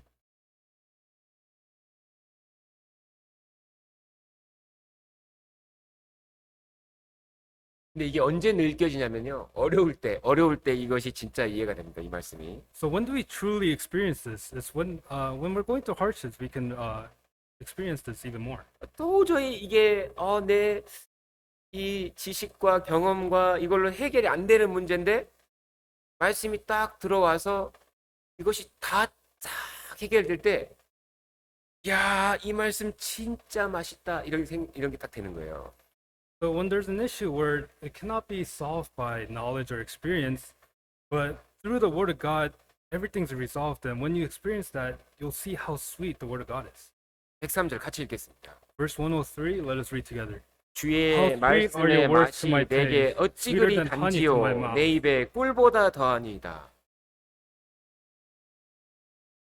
근데 이게 언제 느껴지냐면요. 어려울 때 이것이 진짜 이해가 됩니다. 이 말씀이. So when do we truly experience this? It's when we're going through hardships, we can experience this even more. 도저히 이게 내 이 지식과 경험과 이걸로 해결이 안 되는 문제인데 말씀이 딱 들어와서 이것이 다 싹 해결될 때 야, 이 말씀 진짜 맛있다. 이런 게 딱 되는 거예요. So when there's an issue where it cannot be solved by knowledge or experience, but through the Word of God, everything's resolved. And when you experience that, you'll see how sweet the Word of God is. 103절 같이 읽겠습니다. Verse 103, let us read together. 주의 How sweet are 말씀의 your words to 맛이 my 내게 taste, 어찌 sweeter 그리 than honey to my 단지요 mouth. 내 입에 꿀보다 더하니이다.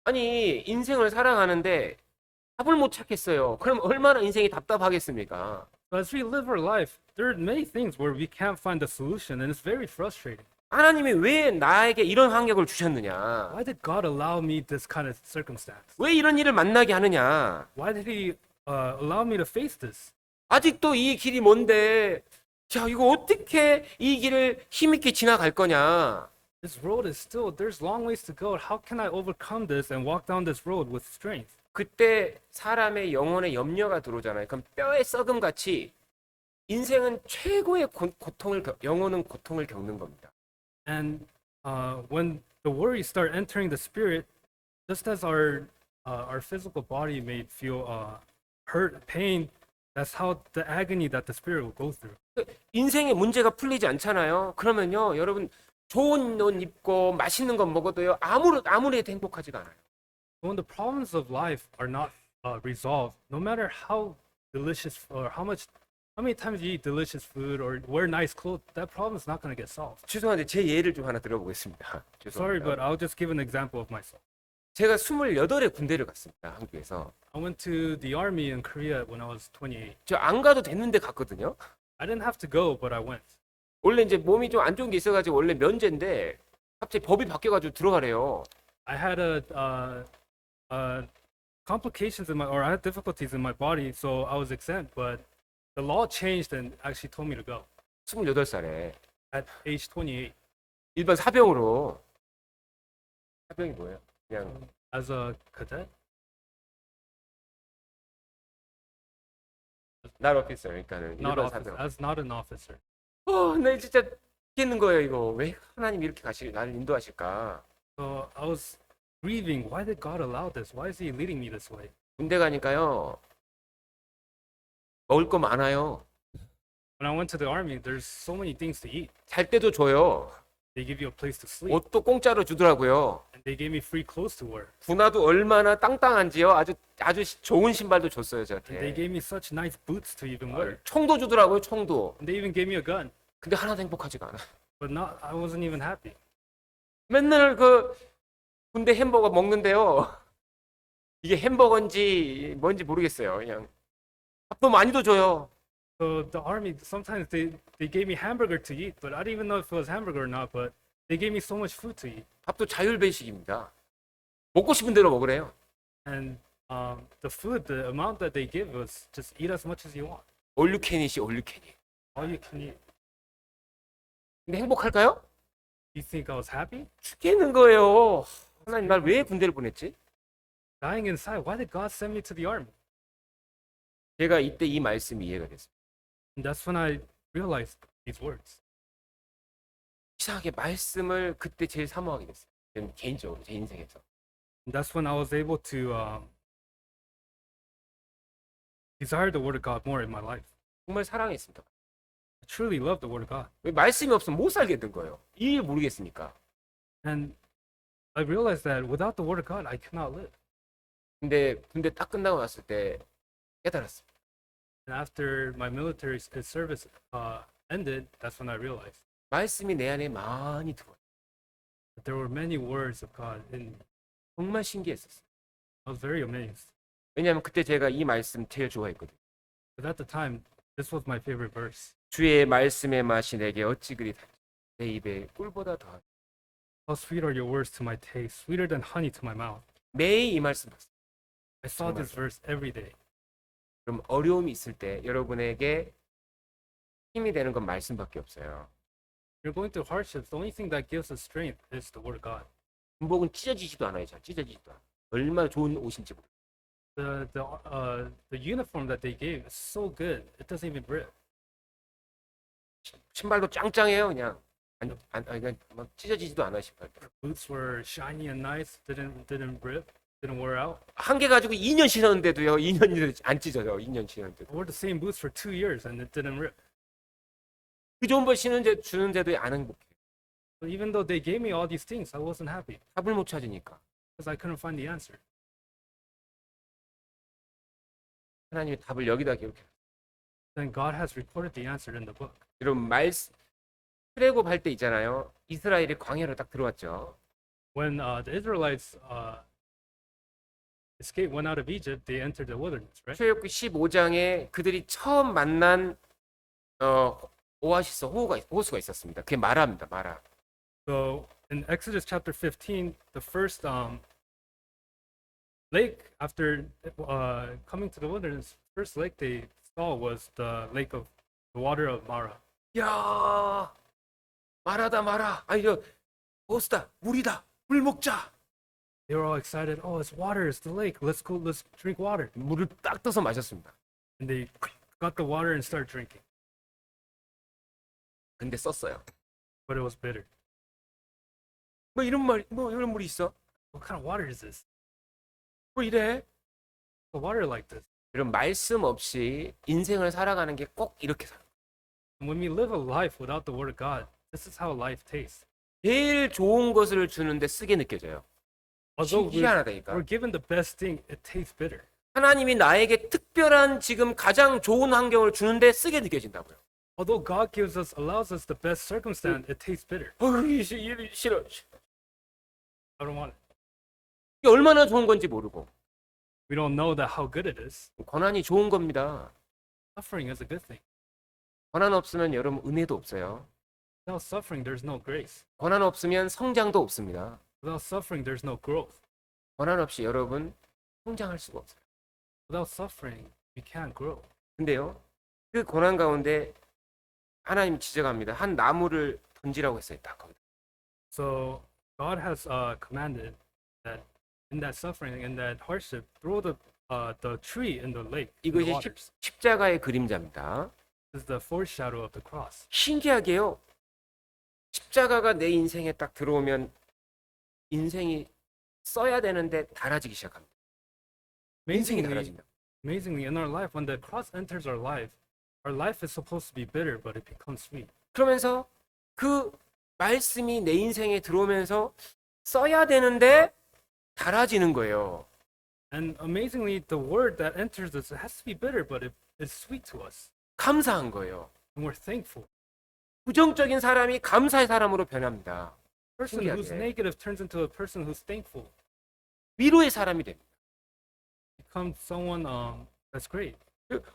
아니 인생을 살아가는데 답을 못 찾겠어요. 그럼 얼마나 인생이 답답하겠습니까? So as we live our life, there are many things where we can't find a solution, and it's very frustrating. 하나님이 왜 나에게 이런 환경을 주셨느냐? Why did God allow me this kind of circumstance? 왜 이런 일을 만나게 하느냐? Why did He allow me to face this? 아직도 이 길이 먼데 자 이거 어떻게 이 길을 힘있게 지나갈 거냐? This road is still, there's long ways to go. How can I overcome this and walk down this road with strength? 그때 사람의 영혼에 염려가 들어오잖아요. 그럼 뼈에 썩음 같이 인생은 최고의 영혼은 고통을 겪는 겁니다. And when the worries start entering the spirit, just as our physical body may feel hurt, pain, that's how the agony that the spirit will go through. 인생의 문제가 풀리지 않잖아요. 그러면요, 여러분 좋은 옷 입고 맛있는 거 먹어도요 아무리 해도 행복하지가 않아요. When the problems of life are not resolved, no matter how delicious or how many times you eat delicious food or wear nice clothes, that problem is not going to get solved. 죄송한데 제 예를 좀 하나 들어보겠습니다. Sorry, 죄송합니다. but I'll just give an example of myself. 제가 28에 군대를 갔습니다. 한국에서. I went to the army in Korea when I was 28. 저 안 가도 됐는데 갔거든요. I didn't have to go, but I went. 원래 이제 몸이 좀 안 좋은 게 있어가지고 원래 면제인데 갑자기 법이 바뀌어가지고 들어가래요. I had complications in my, or I had difficulties in my body, so I was exempt. But the law changed and actually told me to go 28살에 at age 28 일반 사병으로. 사병이 뭐예요? 그냥 as a cadet. 날 오피서 그러니까는 Not 일반 officer, 사병. as not an officer. 나 진짜 죽겠는 거예요 이거. 왜 하나님 이렇게 나를 인도하실까? So I was grieving. Why did God allow this? Why is He leading me this way? 군대 가니까요 먹을 거 많아요. When I went to the army, there's so many things to eat. 잘 때도 줘요. They give you a place to sleep, 옷도 공짜로 주더라고요. and they gave me free clothes to wear. 군화도 얼마나 땅땅한지요. 아주 좋은 신발도 줬어요 And they 저한테. gave me such nice boots to even wear. 총도 주더라고요 총도. And they even gave me a gun. 근데 하나도 행복하지가 않아. But not, I wasn't even happy. 맨날 그 군대 햄버거 먹는데요. 이게 햄버거인지 뭔지 모르겠어요. 그냥 밥도 많이도 줘요. So the army, sometimes they gave me hamburger to eat, but I didn't even know if it was hamburger or not, but they gave me so much food to eat. 밥도 자율배식입니다. 먹고 싶은 대로 먹으래요. And the food, the amount that they give was just eat as much as you want. 올유캔이시 올유캔이. All you can eat. 근데 행복할까요? You think I was happy? 죽겠는 거예요. 하나님 날 왜 군대를 보냈지? Dying inside. Why did God send me to the army? 제가 이때 이 말씀이 이해가 됐어요. And that's when I realized these words. 이상하게 말씀을 그때 제일 사모하게 됐어요. 저는 개인적으로 제 인생에서. And that's when I was able to desire the word of God more in my life. 정말 사랑했습니다. I truly love the word of God. 왜 말씀이 없으면 못 살겠는 거예요. 이 일 모르겠으니까. And I realized that without the word of God, I cannot live. 근데 군대 딱 끝나고 났을 때 깨달았어요. And after my military service ended, that's when I realized 말씀이 내 안에 많이 들어와요. that there were many words of God in me. 정말 신기했었어요. I was very amazed. 왜냐하면 그때 제가 이 말씀 제일 좋아했거든요. But at the time, this was my favorite verse. 주의 말씀의 맛이 내게 어찌 그리 달지 내 입에 꿀보다 더하니. How sweet are your words to my taste, sweeter than honey to my mouth. 매일 이 말씀 봤어요. I saw this verse every day. 그럼 어려움이 있을 때 여러분에게 힘이 되는 건 말씀밖에 없어요. You're going through hardships. The only thing that gives us strength is the word of God. 군복은 찢어지지도 않아요. 잘 찢어지지도 않아요. 얼마나 좋은 옷인지 모르겠어요. The uniform that they gave is so good. It doesn't even rip. 신발도 짱짱해요. 그냥 그냥 막 찢어지지도 않아요. 신발도. Boots were shiny and nice. Didn't rip. Didn't wear out. 한 개 가지고 2년 신었는데도요. 2년이 안 찢어져요. 2년 신었는데도. I wore the same boots for 2 years and it didn't rip. 그 좋은 걸 주는데도 안 행복해. But even though they gave me all these things, I wasn't happy 답을 못 찾으니까. because I couldn't find the answer. 하나님이 답을 여기다 기록해요. Then God has recorded the answer in the book. 여러분 출애굽할 때 있잖아요. 이스라엘이 광야로 딱 들어왔죠. When the Israelites went out of Egypt, they entered the wilderness, right? 출애굽기 15장에 그들이 처음 만난 오아시스 호수가 있었습니다. 그게 마라입니다. 마라. So in Exodus chapter 15, the first lake after coming to the wilderness, first lake they saw was the lake of the water of Mara. 야, 마라다 마라. 아니 저 호수다. 물이다. 물 먹자. They were all excited. Oh, it's water. It's the lake. Let's go. Let's drink water. 물을 딱 떠서 마셨습니다. And they got the water and started drinking. 근데 썼어요. But it was bitter. 뭐 이런 물이 있어? What kind of water is this? 뭐 이래? The water like this. 이런 말씀 없이 인생을 살아가는 게 꼭 이렇게 살아. And when we live a life without the word of God, this is how life tastes. 제일 좋은 것을 주는데 쓰게 느껴져요. Although 희한하다니까. we're given the best thing, it tastes bitter. 하나님이 나에게 특별한 지금 가장 좋은 환경을 주는데 쓰게 느껴진다고요. Although God allows us the best circumstance, it tastes bitter. 이게 싫어. I don't want it. 이게 얼마나 좋은 건지 모르고 We don't know that how good it is. 고난이 좋은 겁니다. Suffering is a good thing. 고난 없으면 여러분 은혜도 없어요. Without suffering, there's no grace. 고난 없으면 성장도 없습니다. Without suffering, there's no growth. 고난 없이 여러분 성장할 수가 없어요. Without suffering, we can't grow. 근데요, 그 고난 가운데 하나님이 지적합니다. 한 나무를 던지라고 했어요. 딱 거기다. So God has commanded that in that suffering, in that hardship, throw the tree in the lake. In the 이것이 waters. 십자가의 그림자입니다. This is the foreshadow of the cross. 신기하게요, 십자가가 내 인생에 딱 들어오면 인생이 써야 되는데 달아지기 시작합니다. 인생이 Amazingly, 달아진다. amazingly, in our life, when the cross enters our life is supposed to be bitter, but it becomes sweet. 그러면서 그 말씀이 내 인생에 들어오면서 써야 되는데 달아지는 거예요. And amazingly, the word that enters us, it has to be bitter, but it is sweet to us, 감사한 거예요. and we're thankful. 부정적인 사람이 감사의 사람으로 변합니다. A person who's 신기하게. negative turns into a person who's thankful, 위로의 사람이 됩니다. becomes someone that's great.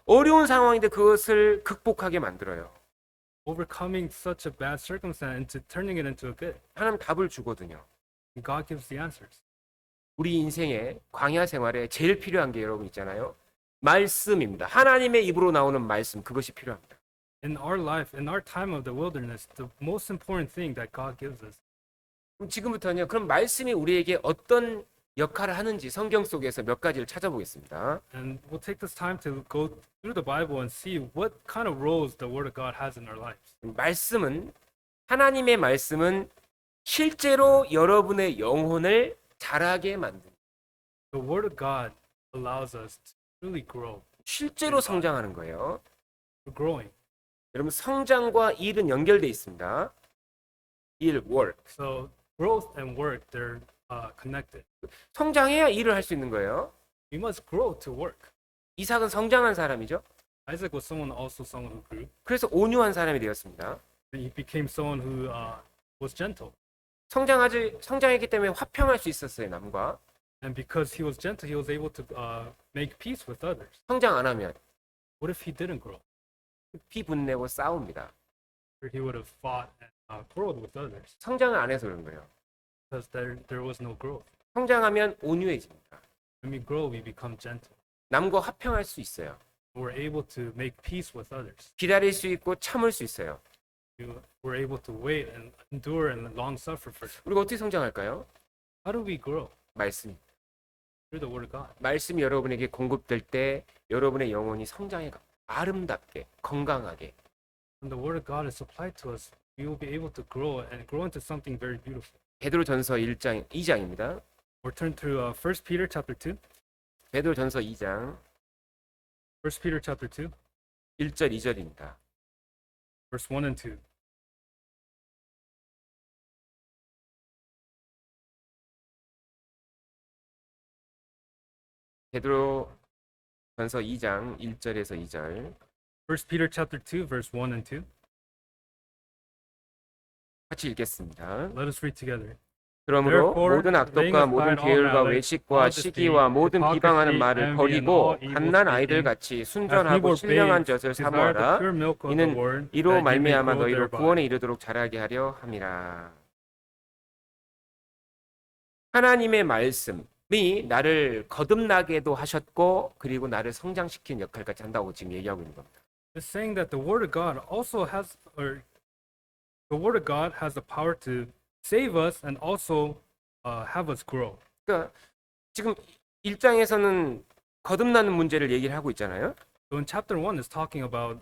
어려운 상황인데 그것을 극복하게 만들어요. Overcoming such a bad circumstance into turning it into a good. 하나님 답을 주거든요. And God gives the answers. 우리 인생의 광야 생활에 제일 필요한 게 여러분 있잖아요. 말씀입니다. 하나님의 입으로 나오는 말씀, 그것이 필요합니다. In our life, in our time of the wilderness, the most important thing that God gives us. 그럼 지금부터는요. 그럼 말씀이 우리에게 어떤 역할을 하는지 성경 속에서 몇 가지를 찾아보겠습니다. And we'll take this time to go through the Bible and see what kind of roles the Word of God has in our lives. 말씀은 하나님의 말씀은 실제로 여러분의 영혼을 자라게 만듭니다. The Word of God allows us to really grow. 실제로 성장하는 거예요. We're growing. 여러분 성장과 일은 연결돼 있습니다. 일, work. So growth and work, they're connected. 성장해야 일을 할 수 있는 거예요. We must grow to work. 이삭은 성장한 사람이죠. Isaac was someone who grew. 그래서 온유한 사람이 되었습니다. And he became someone who was gentle. 성장했기 때문에 화평할 수 있었어요, 남과. And because he was gentle, he was able to make peace with others. 성장 안 하면 What if he didn't grow? 피분내고 싸웁니다. Or he would have fought and quarreled with others 성장을 안 해서 그런 거예요. because there was no growth. 성장하면 온유해집니다. When we grow, we become gentle. 남과 화평할 수 있어요. We're able to make peace with others. 기다릴 수 있고 참을 수 있어요. We're able to wait and endure and long suffer for. 우리가 어떻게 성장할까요? How do we grow? 말씀. Through the Word of God. 말씀이 여러분에게 공급될 때 여러분의 영혼이 성장해 갑니다. 아름답게, 건강하게. When the Word of God is supplied to us, we will be able to grow and grow into something very beautiful. 베드로전서 2장입니다. Or turn to 1 Peter chapter 2. 베드로전서 2장 1 Peter chapter 2, 1절 2절입니다. verse 1 and 2. 베드로전서 2장 1절에서 2절 1 Peter chapter 2, verse 1 and 2. 같이 읽겠습니다. Let us read together. 그러므로 Therefore, 모든 악독과 laying 모든 aside all 계율과 malice, 외식과 modesty, 시기와 모든 비방하는 hypocrisy, 말을 envy, and 버리고 all evil 갓난 speaking, 아이들 같이 As 순전하고 newborn 신령한 babes, 젖을 desire the 사모하라. pure milk of the 이는 word, 이로 that ye may 말미암아 grow 너희를 thereby. 구원에 이르도록 자라게 하려 함이라. 하나님의 말씀이 나를 거듭나게도 하셨고 그리고 나를 성장시키는 역할까지 한다고 지금 얘기하고 있는 겁니다. It's saying that the word of God also has, or the word of God has the power to save us and also have us grow. 그러니까 지금 1장에서는 거듭나는 문제를 얘기를 하고 있잖아요. So in chapter 1 is talking about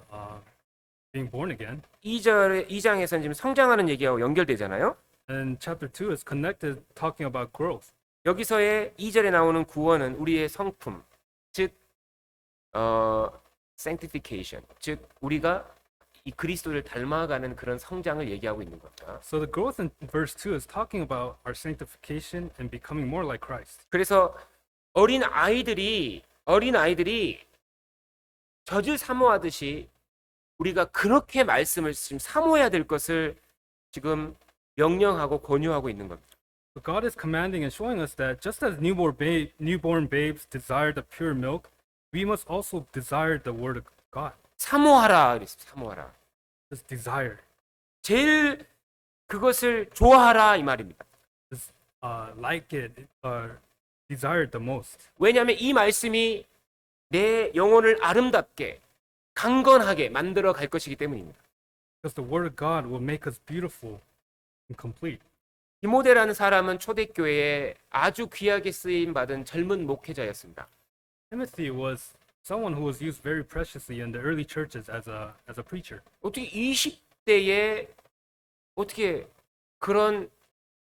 being born again. 2장에서는 지금 성장하는 얘기하고 연결되잖아요. And chapter 2 is connected, talking about growth. 여기서의 2절에 나오는 구원은 우리의 성품, 즉 sanctification, 즉 우리가 이 그리스도를 닮아가는 그런 성장을 얘기하고 있는 겁니다. So the growth in verse 2 is talking about our sanctification and becoming more like Christ. 그래서 어린 아이들이 젖을 사모하듯이 우리가 그렇게 말씀을 지금 사모해야 될 것을 지금 명령하고 권유하고 있는 겁니다. But God is commanding and showing us that just as newborn babes desire the pure milk, we must also desire the word of God. 사모하라 그랬어요. 사모하라. Just desire. 제일 그것을 좋아하라 이 말입니다. Just like it, desire the most. 왜냐하면 이 말씀이 내 영혼을 아름답게 강건하게 만들어 갈 것이기 때문입니다. Because the word of God will make us beautiful and complete. 디모데라는 사람은 초대교회에 아주 귀하게 쓰임 받은 젊은 목회자였습니다. Timothy was someone who was used very preciously in the early churches as a preacher. 어떻게 20대에 어떻게 그런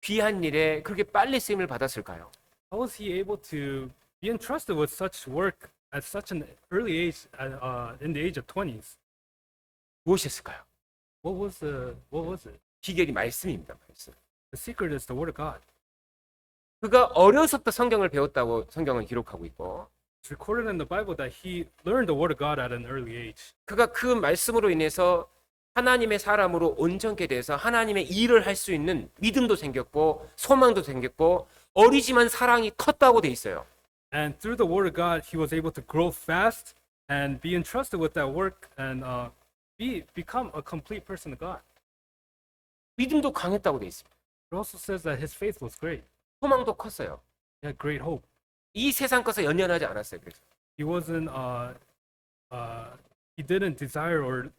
귀한 일에 그렇게 빨리 쓰임을 받았을까요? How was he able to be entrusted with such work at such an early age, in the age of 20s? 무엇이었을까요? What was it? 비결이 말씀입니다. 말씀. The secret is the word of God. 그가 어려서부터 성경을 배웠다고 성경은 기록하고 있고 It's recorded in the Bible that he learned the word of God at an early age. 그가 그 말씀으로 인해서 하나님의 사람으로 온전케 돼서 하나님의 일을 할 수 있는 믿음도 생겼고 소망도 생겼고 어리지만 사랑이 컸다고 돼 있어요. And through the word of God, he was able to grow fast and be entrusted with that work and become a complete person of God. 믿음도 강했다고 돼 있습니다. It also says that his faith was great. 소망도 컸어요. He had great hope. 이 세상 것에 연연하지 않았어요. 그래서 He wasn't he didn't desire or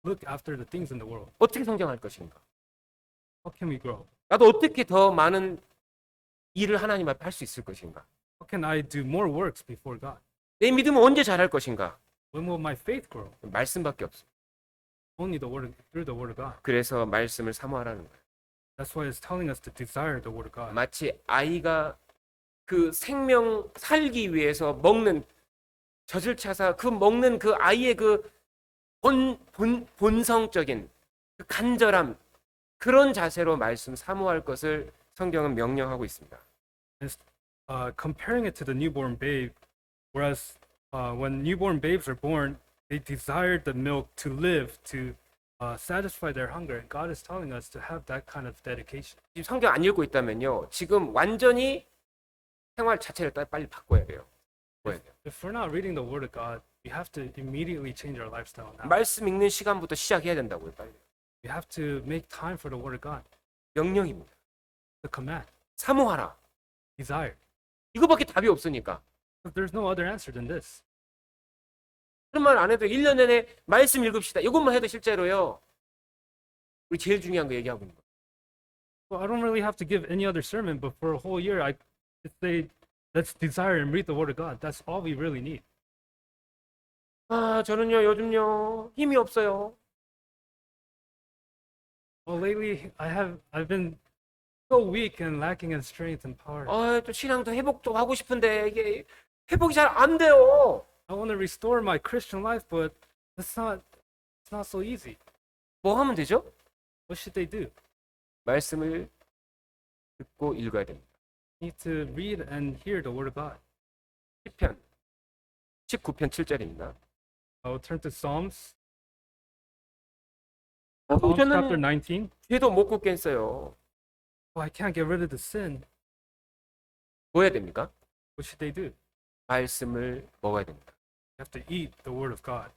look after the things in the world. 어떻게 성장할 것인가? How can we grow? 나도 어떻게 더 많은 일을 하나님 앞에 할 수 있을 것인가? How can I do more works before God? 내 믿음은 언제 자랄 것인가? When will my faith grow? 말씀밖에 없어요. Only through the word of God. 그래서 말씀을 사모하라는 거예요. That's why it's telling us to desire the word of God. 마치 아이가 그 생명 살기 위해서 먹는 젖을 차서 그 먹는 그 아이의 그 본성적인 그 간절함 그런 자세로 말씀 사모할 것을 성경은 명령하고 있습니다. Comparing it to the newborn babe, whereas when newborn babes are born, they desire the milk to live, to satisfy their hunger. And God is telling us to have that kind of dedication. 지금 성경 안 읽고 있다면요. 지금 완전히 생활 자체를 빨리 바꿔야 돼요. If we're not reading the Word of God, we have to immediately change our lifestyle now. 말씀 읽는 시간부터 시작해야 된다고요. 빨리. We have to make time for the Word of God. 명령입니다. The command, 사모하라. desire. 이거밖에 답이 없으니까. But there's no other answer than this. 그런 말 안 해도 1년 내내 말씀 읽읍시다. 이것만 해도 실제로요. 우리 제일 중요한 거 얘기하고 있는 거예요. Well, I don't really have to give any other sermon, but for a whole year, I say, let's desire and read the Word of God. That's all we really need. 아, 저는요, 요즘요, 힘이 없어요. Well, lately, I've been so weak and lacking in strength and power. 아, 또 신앙도 회복도 하고 싶은데 이게 회복이 잘 안 돼요. I want to restore my Christian life, but it's not so easy. 뭐 하면 되죠? What should they do? 말씀을 듣고 읽어야 됩니다. Need to read and hear the Word of God. 시편 19편 7절입니다. I will turn to Psalms 아, chapter 저는 19. 죄도 못 걷겠어요. Oh, I can't get rid of the sin. 뭐 해야 됩니까? What should they do? 말씀을 먹어야 됩니다. You have to eat the Word of God.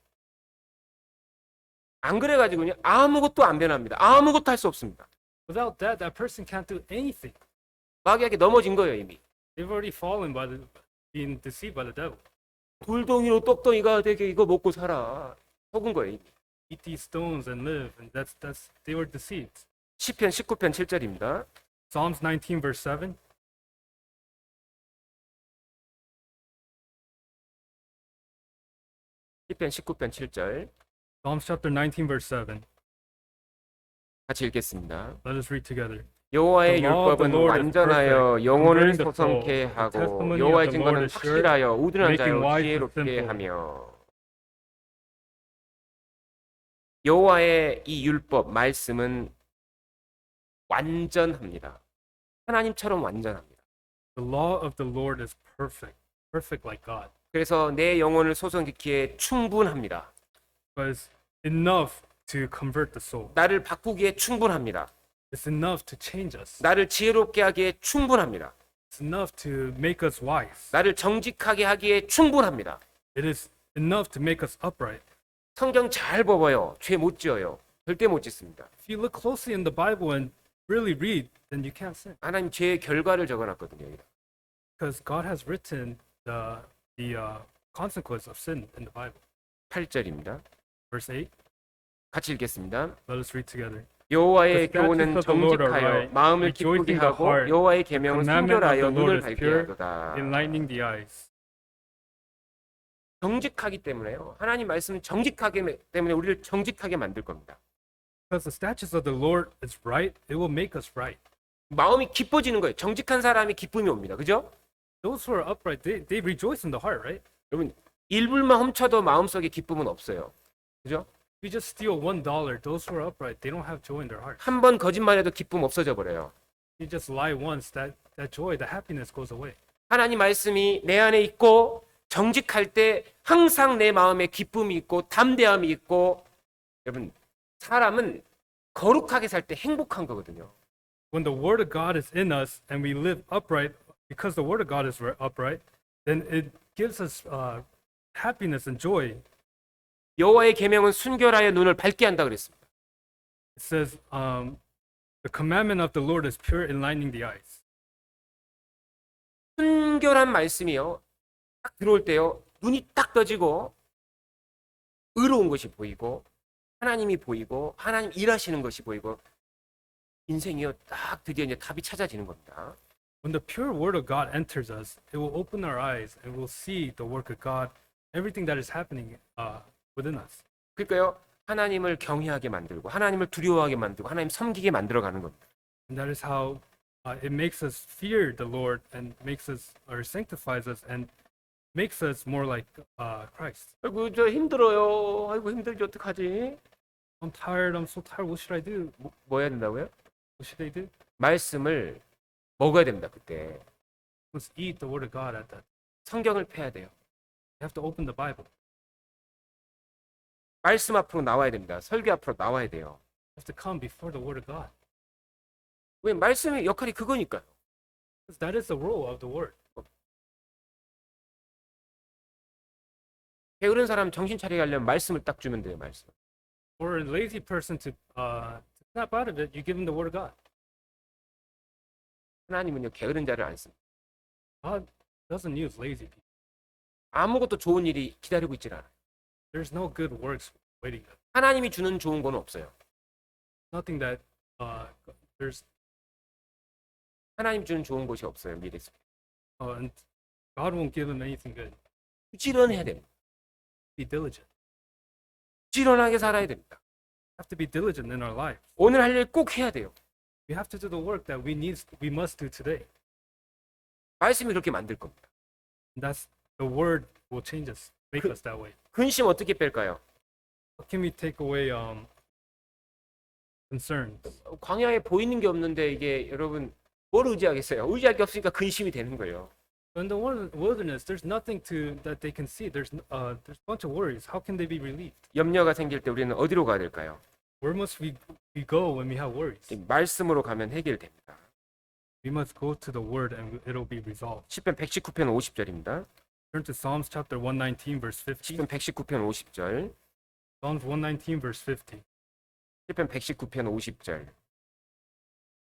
안 그래가지고요 아무것도 안 변합니다. 아무것도 할 수 없습니다. Without that, that person can't do anything. 마귀에게 넘어진 거예요 이미. They've already fallen being deceived by the devil. 돌덩이로 똑덩이가 되게 이거 먹고 살아. 속은 거예요 이미. Eat these stones and live, and they were deceived. 시편 19편 7절입니다. Psalms 19 verse 7. 시편 19편 7절 Psalms chapter 19 verse 7. 같이 읽겠습니다. Let us read together. 여호와의 The law of the 율법은 Lord is 완전하여 perfect, 영혼을 converting the soul. 소성케 The 하고 testimony 여호와의 of the 증거는 Lord is sure, 확실하여 우둔한 making 자를 wise the 지혜롭게 simple. 하며 여호와의 이 율법 말씀은 완전합니다. 하나님처럼 완전합니다. The law of the Lord is perfect, perfect like God. 그래서 내 영혼을 소성시키기에 충분합니다. But it's enough to convert the soul. 나를 바꾸기에 충분합니다. It's enough to change us. 나를 지혜롭게 하기에 충분합니다. It's enough to make us wise. 나를 정직하게 하기에 충분합니다. It is enough to make us upright. 성경 잘 봐봐요. 죄 못 지어요. 절대 못 짓습니다. If you look closely in the Bible and really read, then you can't sin. 하나님 죄의 결과를 적어놨거든요. 여기다. Because God has written the consequence of sin in the Bible. 8절입니다. Verse 8, 같이 읽겠습니다. let us read together. 여호와의 The statutes 교훈은 of the Lord are 정직하여 right, 마음을 rejoicing 기쁘게 the 하고 heart. 여호와의 계명은 Commandment of 순결하여 the Lord 눈을 is 밝게 pure, 하도다. enlightening the eyes. 정직하기 때문에요. 하나님 말씀은 정직하기 때문에 우리를 정직하게 만들 겁니다. Because the statutes of the Lord is right, it will make us right. 마음이 기뻐지는 거예요. 정직한 사람이 기쁨이 옵니다. 그죠? Those who are upright, they rejoice in the heart, right? 여러분, 1불만 훔쳐도 마음속에 기쁨은 없어요. 그죠? If you just steal $1, those who are upright, they don't have joy in their heart. 한 번 거짓말해도 기쁨 없어져 버려요. You just lie once, that joy, the happiness goes away. 하나님 말씀이 내 안에 있고 정직할 때 항상 내 마음에 기쁨이 있고 담대함이 있고 여러분 사람은 거룩하게 살 때 행복한 거거든요. When the word of God is in us and we live upright, because the word of God is upright, then it gives us happiness and joy. 여호와의 계명은 순결하여 눈을 밝게 한다 그랬습니다. It says, the commandment of the Lord is pure, enlightening the eyes. 순결한 말씀이요. 딱 들어올 때요. 눈이 딱 떠지고 의로운 것이 보이고 하나님이 보이고 하나님 일하시는 것이 보이고 인생이요. 딱 드디어 이제 답이 찾아지는 겁니다. When the pure word of God enters us, it will open our eyes and we'll see the work of God, everything that is happening within us. 그러니까요. 하나님을 경외하게 만들고 하나님을 두려워하게 만들고 하나님 섬기게 만들어 가는 겁니다. And that is how it makes us fear the Lord and makes us or sanctifies us and makes us more like Christ. 아이고 저 힘들어요. 아이고 힘들지 어떡하지? I'm tired. I'm so tired. What should I do? 뭐 해야 된다고요? What should they do? 말씀을 먹어야 됩니다. 그때 Let's eat the word of God at that. 성경을 펴야 돼요. You have to open the Bible. 말씀 앞으로 나와야 됩니다. 설교 앞으로 나와야 돼요. You have to come before the word of God. 왜 말씀의 역할이 그거니까요. Because that is the role of the word. 게으른 사람 정신 차리게 하려면 말씀을 딱 주면 돼요. 말씀. For a lazy person to snap out of it, you give him the word of God. 하나님은요 게으른 자를 안 씁니다. God doesn't use lazy people. 아무것도 좋은 일이 기다리고 있질 않아요. There's no good works waiting. 하나님이 주는 좋은 건 없어요. Nothing that there's 하나님 주는 좋은 것이 없어요. 미래 속에. and God won't give him anything good. 부지런해야 됩니다. Be diligent. 부지런하게 살아야 됩니다. Have to be diligent in our lives. 오늘 할 일 꼭 해야 돼요. We have to do the work that we must do today. 말씀이 그렇게 만들 겁니다. And that's the word will change us, make us that way. 근심 어떻게 뺄까요? How can we take away concerns? 광야에 보이는 게 없는데 이게 여러분 뭘 의지하겠어요? 의지할 게 없으니까 근심이 되는 거예요. In the wilderness, there's nothing that they can see. There's a bunch of worries. How can they be relieved? 염려가 생길 때 우리는 어디로 가야 될까요? Where must we go when we have worries? 이 말씀으로 가면 해결됩니다. We must go to the word and it'll be resolved. 시편 119편 50절입니다. Turn to Psalms chapter 119 verse 50. 시편 119편 50절. Psalms 119 verse 50. 시편 119편 50절.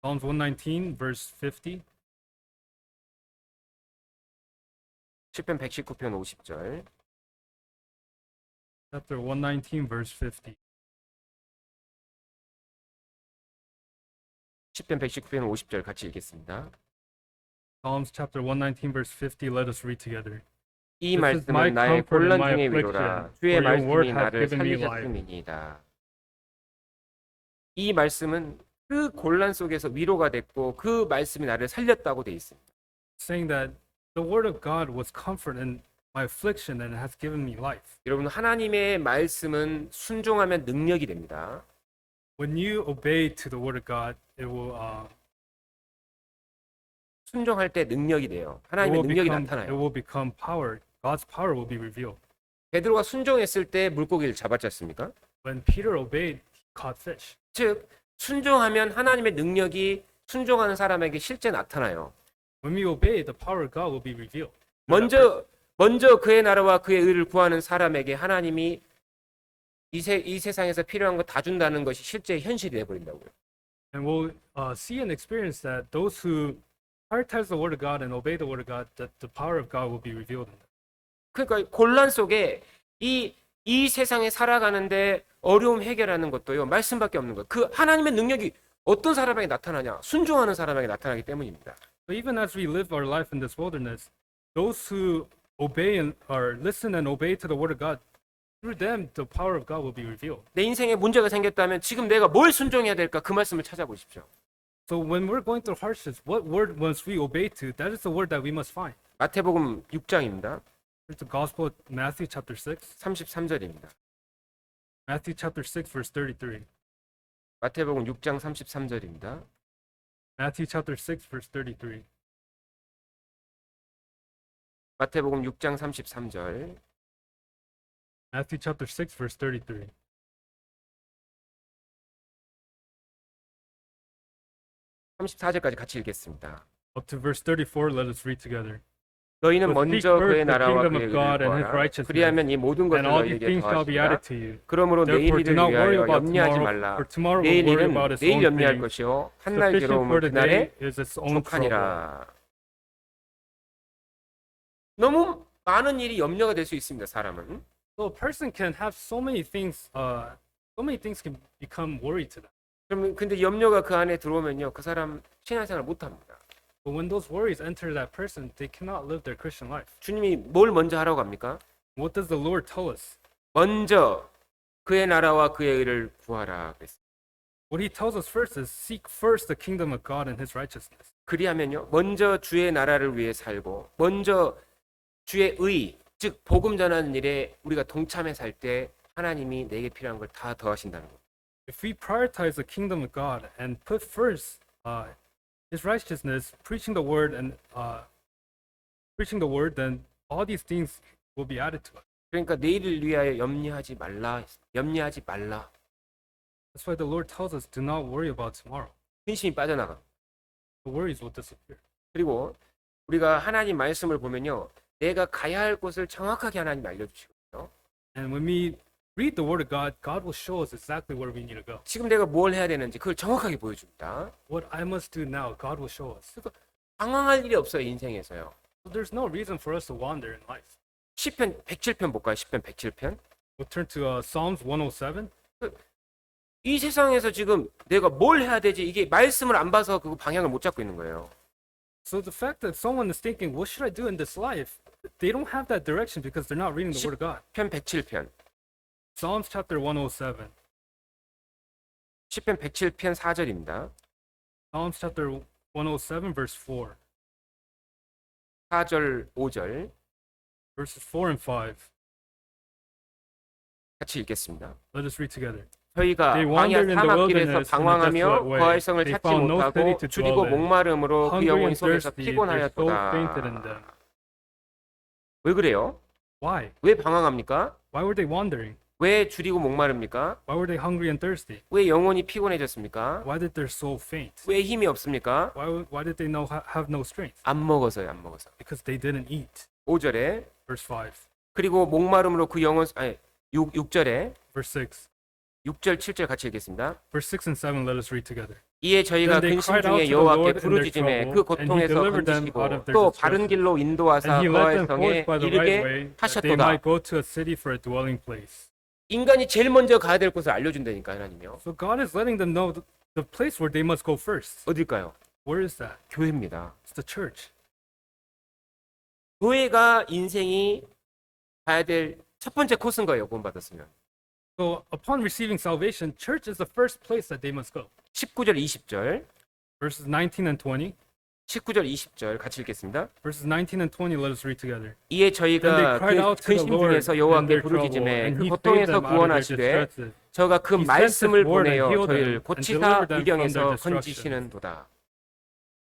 Psalms 119 verse 50. 시편 119편 50절. Chapter 119 verse 50. 시편 119편 50절 같이 읽겠습니다. Psalms chapter 119 verse 50. Let us read together. 이 This is my 말씀은 나의 comfort and 곤란 my 중의 affliction, 위로라. for 주의 your word 말씀이 hath 나를 given me life. 살리셨음이니이다. 이 말씀은 그 곤란 속에서 위로가 됐고 그 말씀이 나를 살렸다고 돼 있습니다. Saying that the word of God was comfort in my affliction and has given me life. 여러분 하나님의 말씀은 순종하면 능력이 됩니다. When you obey to the word of God, it will 순종할 때 능력이 돼요. 하나님의 능력이 나타나요. it will become power. God's power will be revealed. 베드로가 순종했을 때 물고기를 잡았지 않습니까? When Peter obeyed, he caught fish. 즉 순종하면 하나님의 능력이 순종하는 사람에게 실제 나타나요. When we obey, the power of God will be revealed. through that person. 먼저 그의 나라와 그의 의를 구하는 사람에게 하나님이 이 세상에서 필요한 거 다 준다는 것이 실제 현실이 돼 버린다고요. And we'll see and experience that those who prioritize the word of God and obey the word of God, that the power of God will be revealed in them. 그러니까 혼란 속에 이 세상에 살아가는데 어려움 해결하는 것도요. 말씀밖에 없는 거예요. 그 하나님의 능력이 어떤 사람에게 나타나냐? 순종하는 사람에게 나타나기 때문입니다. But even as we live our life in this wilderness, those who obey and or listen and obey to the word of God, through them the power of God will be revealed. 내 인생에 문제가 생겼다면 지금 내가 뭘 순종해야 될까? 그 말씀을 찾아보십시오. So when we're going through hardships, what word must we obey to? That is the word that we must find. 마태복음 6장입니다. It's the Gospel of Matthew chapter 6. 33절입니다. Matthew chapter 6 verse 33. 마태복음 6장 33절입니다. Matthew chapter 6 verse 33. 마태복음 6장 33절. Matthew chapter 6 verse 33. (34절까지) 같이 읽겠습니다. Up to verse 34, let us read together. 너희는 But seek 먼저 first 그의 the 나라와 kingdom 그의 of 의를 God and his 구하라. righteousness, 그리하면 이 모든 것을 and all these 너희에게 things shall be added 더하시리라. to you. 그러므로 Therefore, 내일 do 일을 not worry 위하여 about 염려하지 tomorrow, 말라. for tomorrow will 내일 worry 일은 about its 내일 own 염려할 things. 것이요 한 날 Sufficient 괴로움은 for the 그날에 day is its own trouble. 족하니라. 너무 많은 일이 염려가 될 수 있습니다. 사람은. So a person can have so many things can become worry to them. 그러면 근데 염려가 그 안에 들어오면요, 그 사람 신앙생활 못 합니다. But when those worries enter that person, they cannot live their Christian life. 주님이 뭘 먼저 하라고 합니까? What does the Lord tell us? 먼저 그의 나라와 그의 의를 구하라 그랬어요. What he tells us first is seek first the kingdom of God and his righteousness. 그리하면요, 먼저 주의 나라를 위해 살고 먼저 주의 의, 즉 복음 전하는 일에 우리가 동참해 살 때 하나님이 내게 필요한 걸 다 더하신다는 거예요. If we prioritize the kingdom of God and put first his righteousness, preaching the word, then all these things will be added to us. 그러니까 내일을 위하여 염려하지 말라. 염려하지 말라. That's why the Lord tells us, do not worry about tomorrow. 근심이 빠져나가. The worries will disappear. 그리고 우리가 하나님 말씀을 보면요, 내가 가야 할 곳을 정확하게 하나님 알려주시거든요. And when we read the word of God, God will show us exactly where we need to go. 지금 내가 뭘 해야 되는지 그걸 정확하게 보여줍니다. What I must do now, God will show us. 방황할 일이 없어요, 인생에서요. So there's no reason for us to wander in life. 시편 107편 볼까요? 시편 107편. We'll turn to Psalms 107. 이 세상에서 지금 내가 뭘 해야 되지? 이게 말씀을 안 봐서 그 방향을 못 잡고 있는 거예요. So the fact that someone is thinking, what should I do in this life? They don't have that direction because they're not reading the word of God. 시편 107편. Psalms chapter 107. 시편 107편 4절입니다. Psalms chapter 107 verse 4. 4절, 5절 Verses 4 and 5. 같이 읽겠습니다. Let us read together. 저희가 They 광야 wandered in the 사막길에서 wilderness in a 방황하며 desolate way. 거할 성을 They 찾지 found no city 못하고 to 줄이고 dwell in. 목마름으로 그 Hungry 영혼이 and 속에서 thirsty, their soul fainted in them. 피곤하였도다. 왜 그래요? Why? 왜 방황합니까? Why were they wandering? 왜 줄이고 목마릅니까? Why were they hungry and thirsty? 왜 영혼이 피곤해졌습니까? Why did their soul faint? 왜 힘이 없습니까? Why did they have no strength? 안 먹어서요, 안 먹어서. Because they didn't eat. 5절에 Verse 5. 그리고 목마름으로 그 영혼 6절에 Verse 6. 6절 7절 같이 읽겠습니다. Verse 6 and 7, let us read together. 이에 저희가 Then they 근심 cried out 중에 to the 여호와께 Lord in their 부르짖음에 그 trouble, and he 고통에서 delivered them 건지시고 out of their 또 distresses. 바른 길로 인도하사 And he led 거할 them 성에 forth by the right way, 이르게 that they 하셨도다. might go to a city for a dwelling place. 인간이 제일 먼저 가야 될 곳을 알려준다니까 하나님이요. So God is letting them know the place where they must go first. 어딜까요? Where is that? 교회입니다. It's the church. 교회가 인생이 가야 될 첫 번째 코스인 거예요. 구원받았으면. So upon receiving salvation, church is the first place that they must go. 19절 20절 Verses 19 and 20. 19절 20절 같이 읽겠습니다. Verses 19 and 20, let us read together. 이에 Then 저희가 they cried out to the 근심 Lord 중에서 in 여호와께 their trouble, 부르짖음에 and 그 he saved 고통에서 them out of their 구원하시되 distresses. 저가 그 He sent 말씀을 his word and 보내어 healed them 저희를 and 고치사 delivered them from 위경에서 their destruction. 건지시는도다.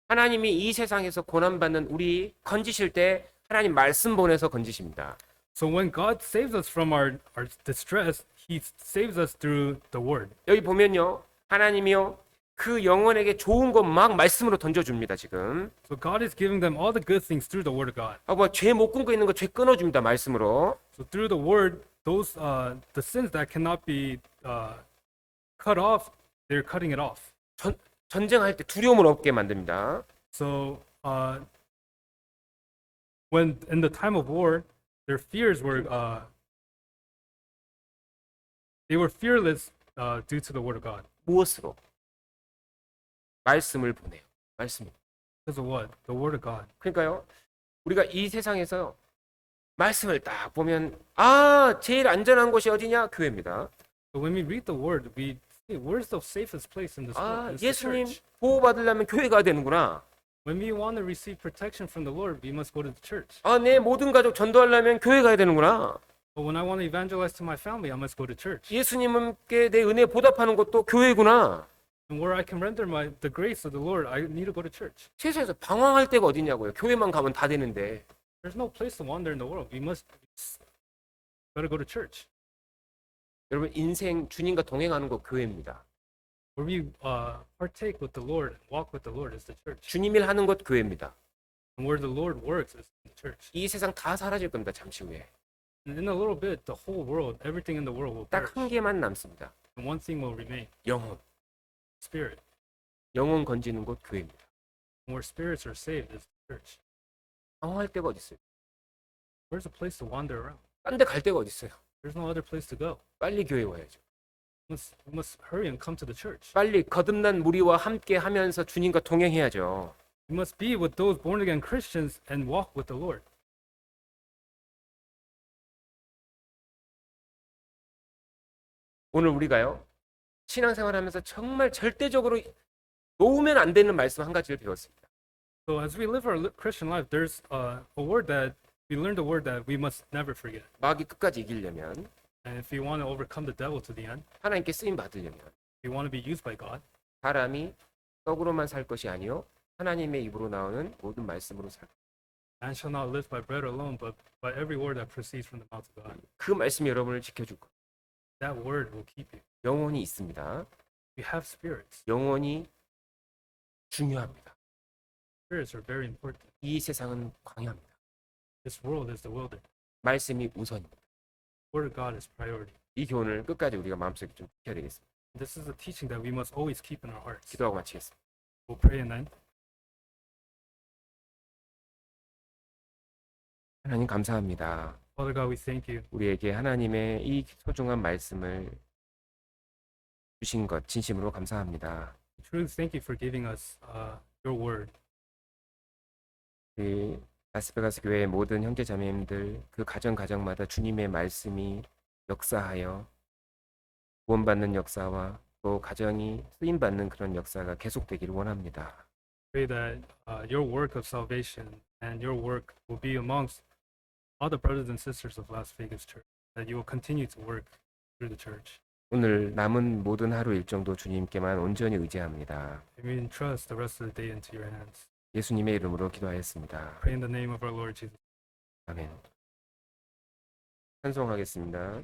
하나님이 이 세상에서 고난받는 우리 건지실 때 하나님 말씀 보내서 건지십니다. So when God saves us from our distress, he saves us through the word. 여기 보면요, 하나님이요 그 영혼에게 좋은 것 막 말씀으로 던져줍니다 지금. So God is giving them all the good things through the word of God. 죄 못 끊고 있는 거 죄 끊어줍니다 말씀으로. So through the word, those the sins that cannot be cut off, they're cutting it off. 전쟁할 때 두려움을 없게 만듭니다. So when in the time of war, their fears were they were fearless due to the word of God. 무엇으로? 말씀을 보내요. 말씀. Because of what? The word of God. 그러니까요. 우리가 이 세상에서 말씀을 딱 보면 제일 안전한 곳이 어디냐? 교회입니다. So when we read the word, we say, where's the safest place in this world? It's the 예수님 church. 보호받으려면 교회 가야 되는구나. When we want to receive protection from the Lord, we must go to the church. 내 모든 가족 전도하려면 교회 가야 되는구나. But when I want to evangelize to my family, I must go to church. 예수님께 내 은혜 보답하는 것도 교회구나. And where I can render the grace of the Lord, I need to go to church. 세상에서 방황할 데가 어디냐고요. 교회만 가면 다 되는데. There's no place to wander in the world. We must gotta go to church. 여러분 인생 주님과 동행하는 거 교회입니다. Where we partake with the Lord, walk with the Lord is the church. 주님 일 하는 것 교회입니다. And where the Lord works is the church. 이 세상 다 사라질 겁니다. 잠시 후에. And in a little bit, the whole world, everything in the world will 딱 perish. 한 개만 남습니다. And one thing will remain: 영혼. spirit. 영혼 건지는 곳 교회입니다. And where spirits are saved is the church. 방황할 데가 어디 있어요? Where's a place to wander around? 딴 데 갈 데가 어디 있어요? There's no other place to go. 빨리 교회 와야죠. We must hurry and come to the church. 빨리 거듭난 무리와 함께 하면서 주님과 동행해야죠. We must be with those born again Christians and walk with the Lord. 오늘 우리가요. 신앙생활하면서 정말 절대적으로 놓으면 안 되는 말씀 한 가지를 배웠습니다. So as we live our Christian life, there's a word that we learned a word that we must never forget. 마귀 끝까지 이기려면 And if we want to overcome the devil to the end, 하나님께 쓰임 받으려면 if we want to be used by God, 사람이 떡으로만 살 것이 아니요 하나님의 입으로 나오는 모든 말씀으로 살. man shall not live by bread alone, but by every word that proceeds from the mouth of God. 그 말씀이 여러분을 지켜줄 거예요. That word will keep you. 영혼이 있습니다. We have spirits. 영혼이 중요합니다. Spirits are very important. 이 세상은 광야입니다. This world is the wilderness. 말씀이 우선입니다. Word of God is priority. 이 교훈을 끝까지 우리가 마음속에 좀 지켜야 되겠습니다. This is a teaching that we must always keep in our hearts. 기도하고 마치겠습니다. We'll pray and then. 하나님 감사합니다. Father God, we thank you. 우리에게 하나님의 이 소중한 말씀을 주신 것 진심으로 감사합니다. Truly thank you for giving us your word. 우리 라스베가스 교회의 모든 형제 자매님들 그 가정마다 주님의 말씀이 역사하여 구원받는 역사와 또 가정이 쓰임받는 그런 역사가 계속되기를 원합니다. Pray that your work of salvation and your work will be amongst all the brothers and sisters of Las Vegas Church. That you will continue to work through the church. 오늘 남은 모든 하루 일정도 주님께만 온전히 의지합니다. And we entrust the rest of the day into your hands. 예수님의 이름으로 기도하였습니다. Pray in the name of our Lord Jesus. 아멘. 찬송하겠습니다.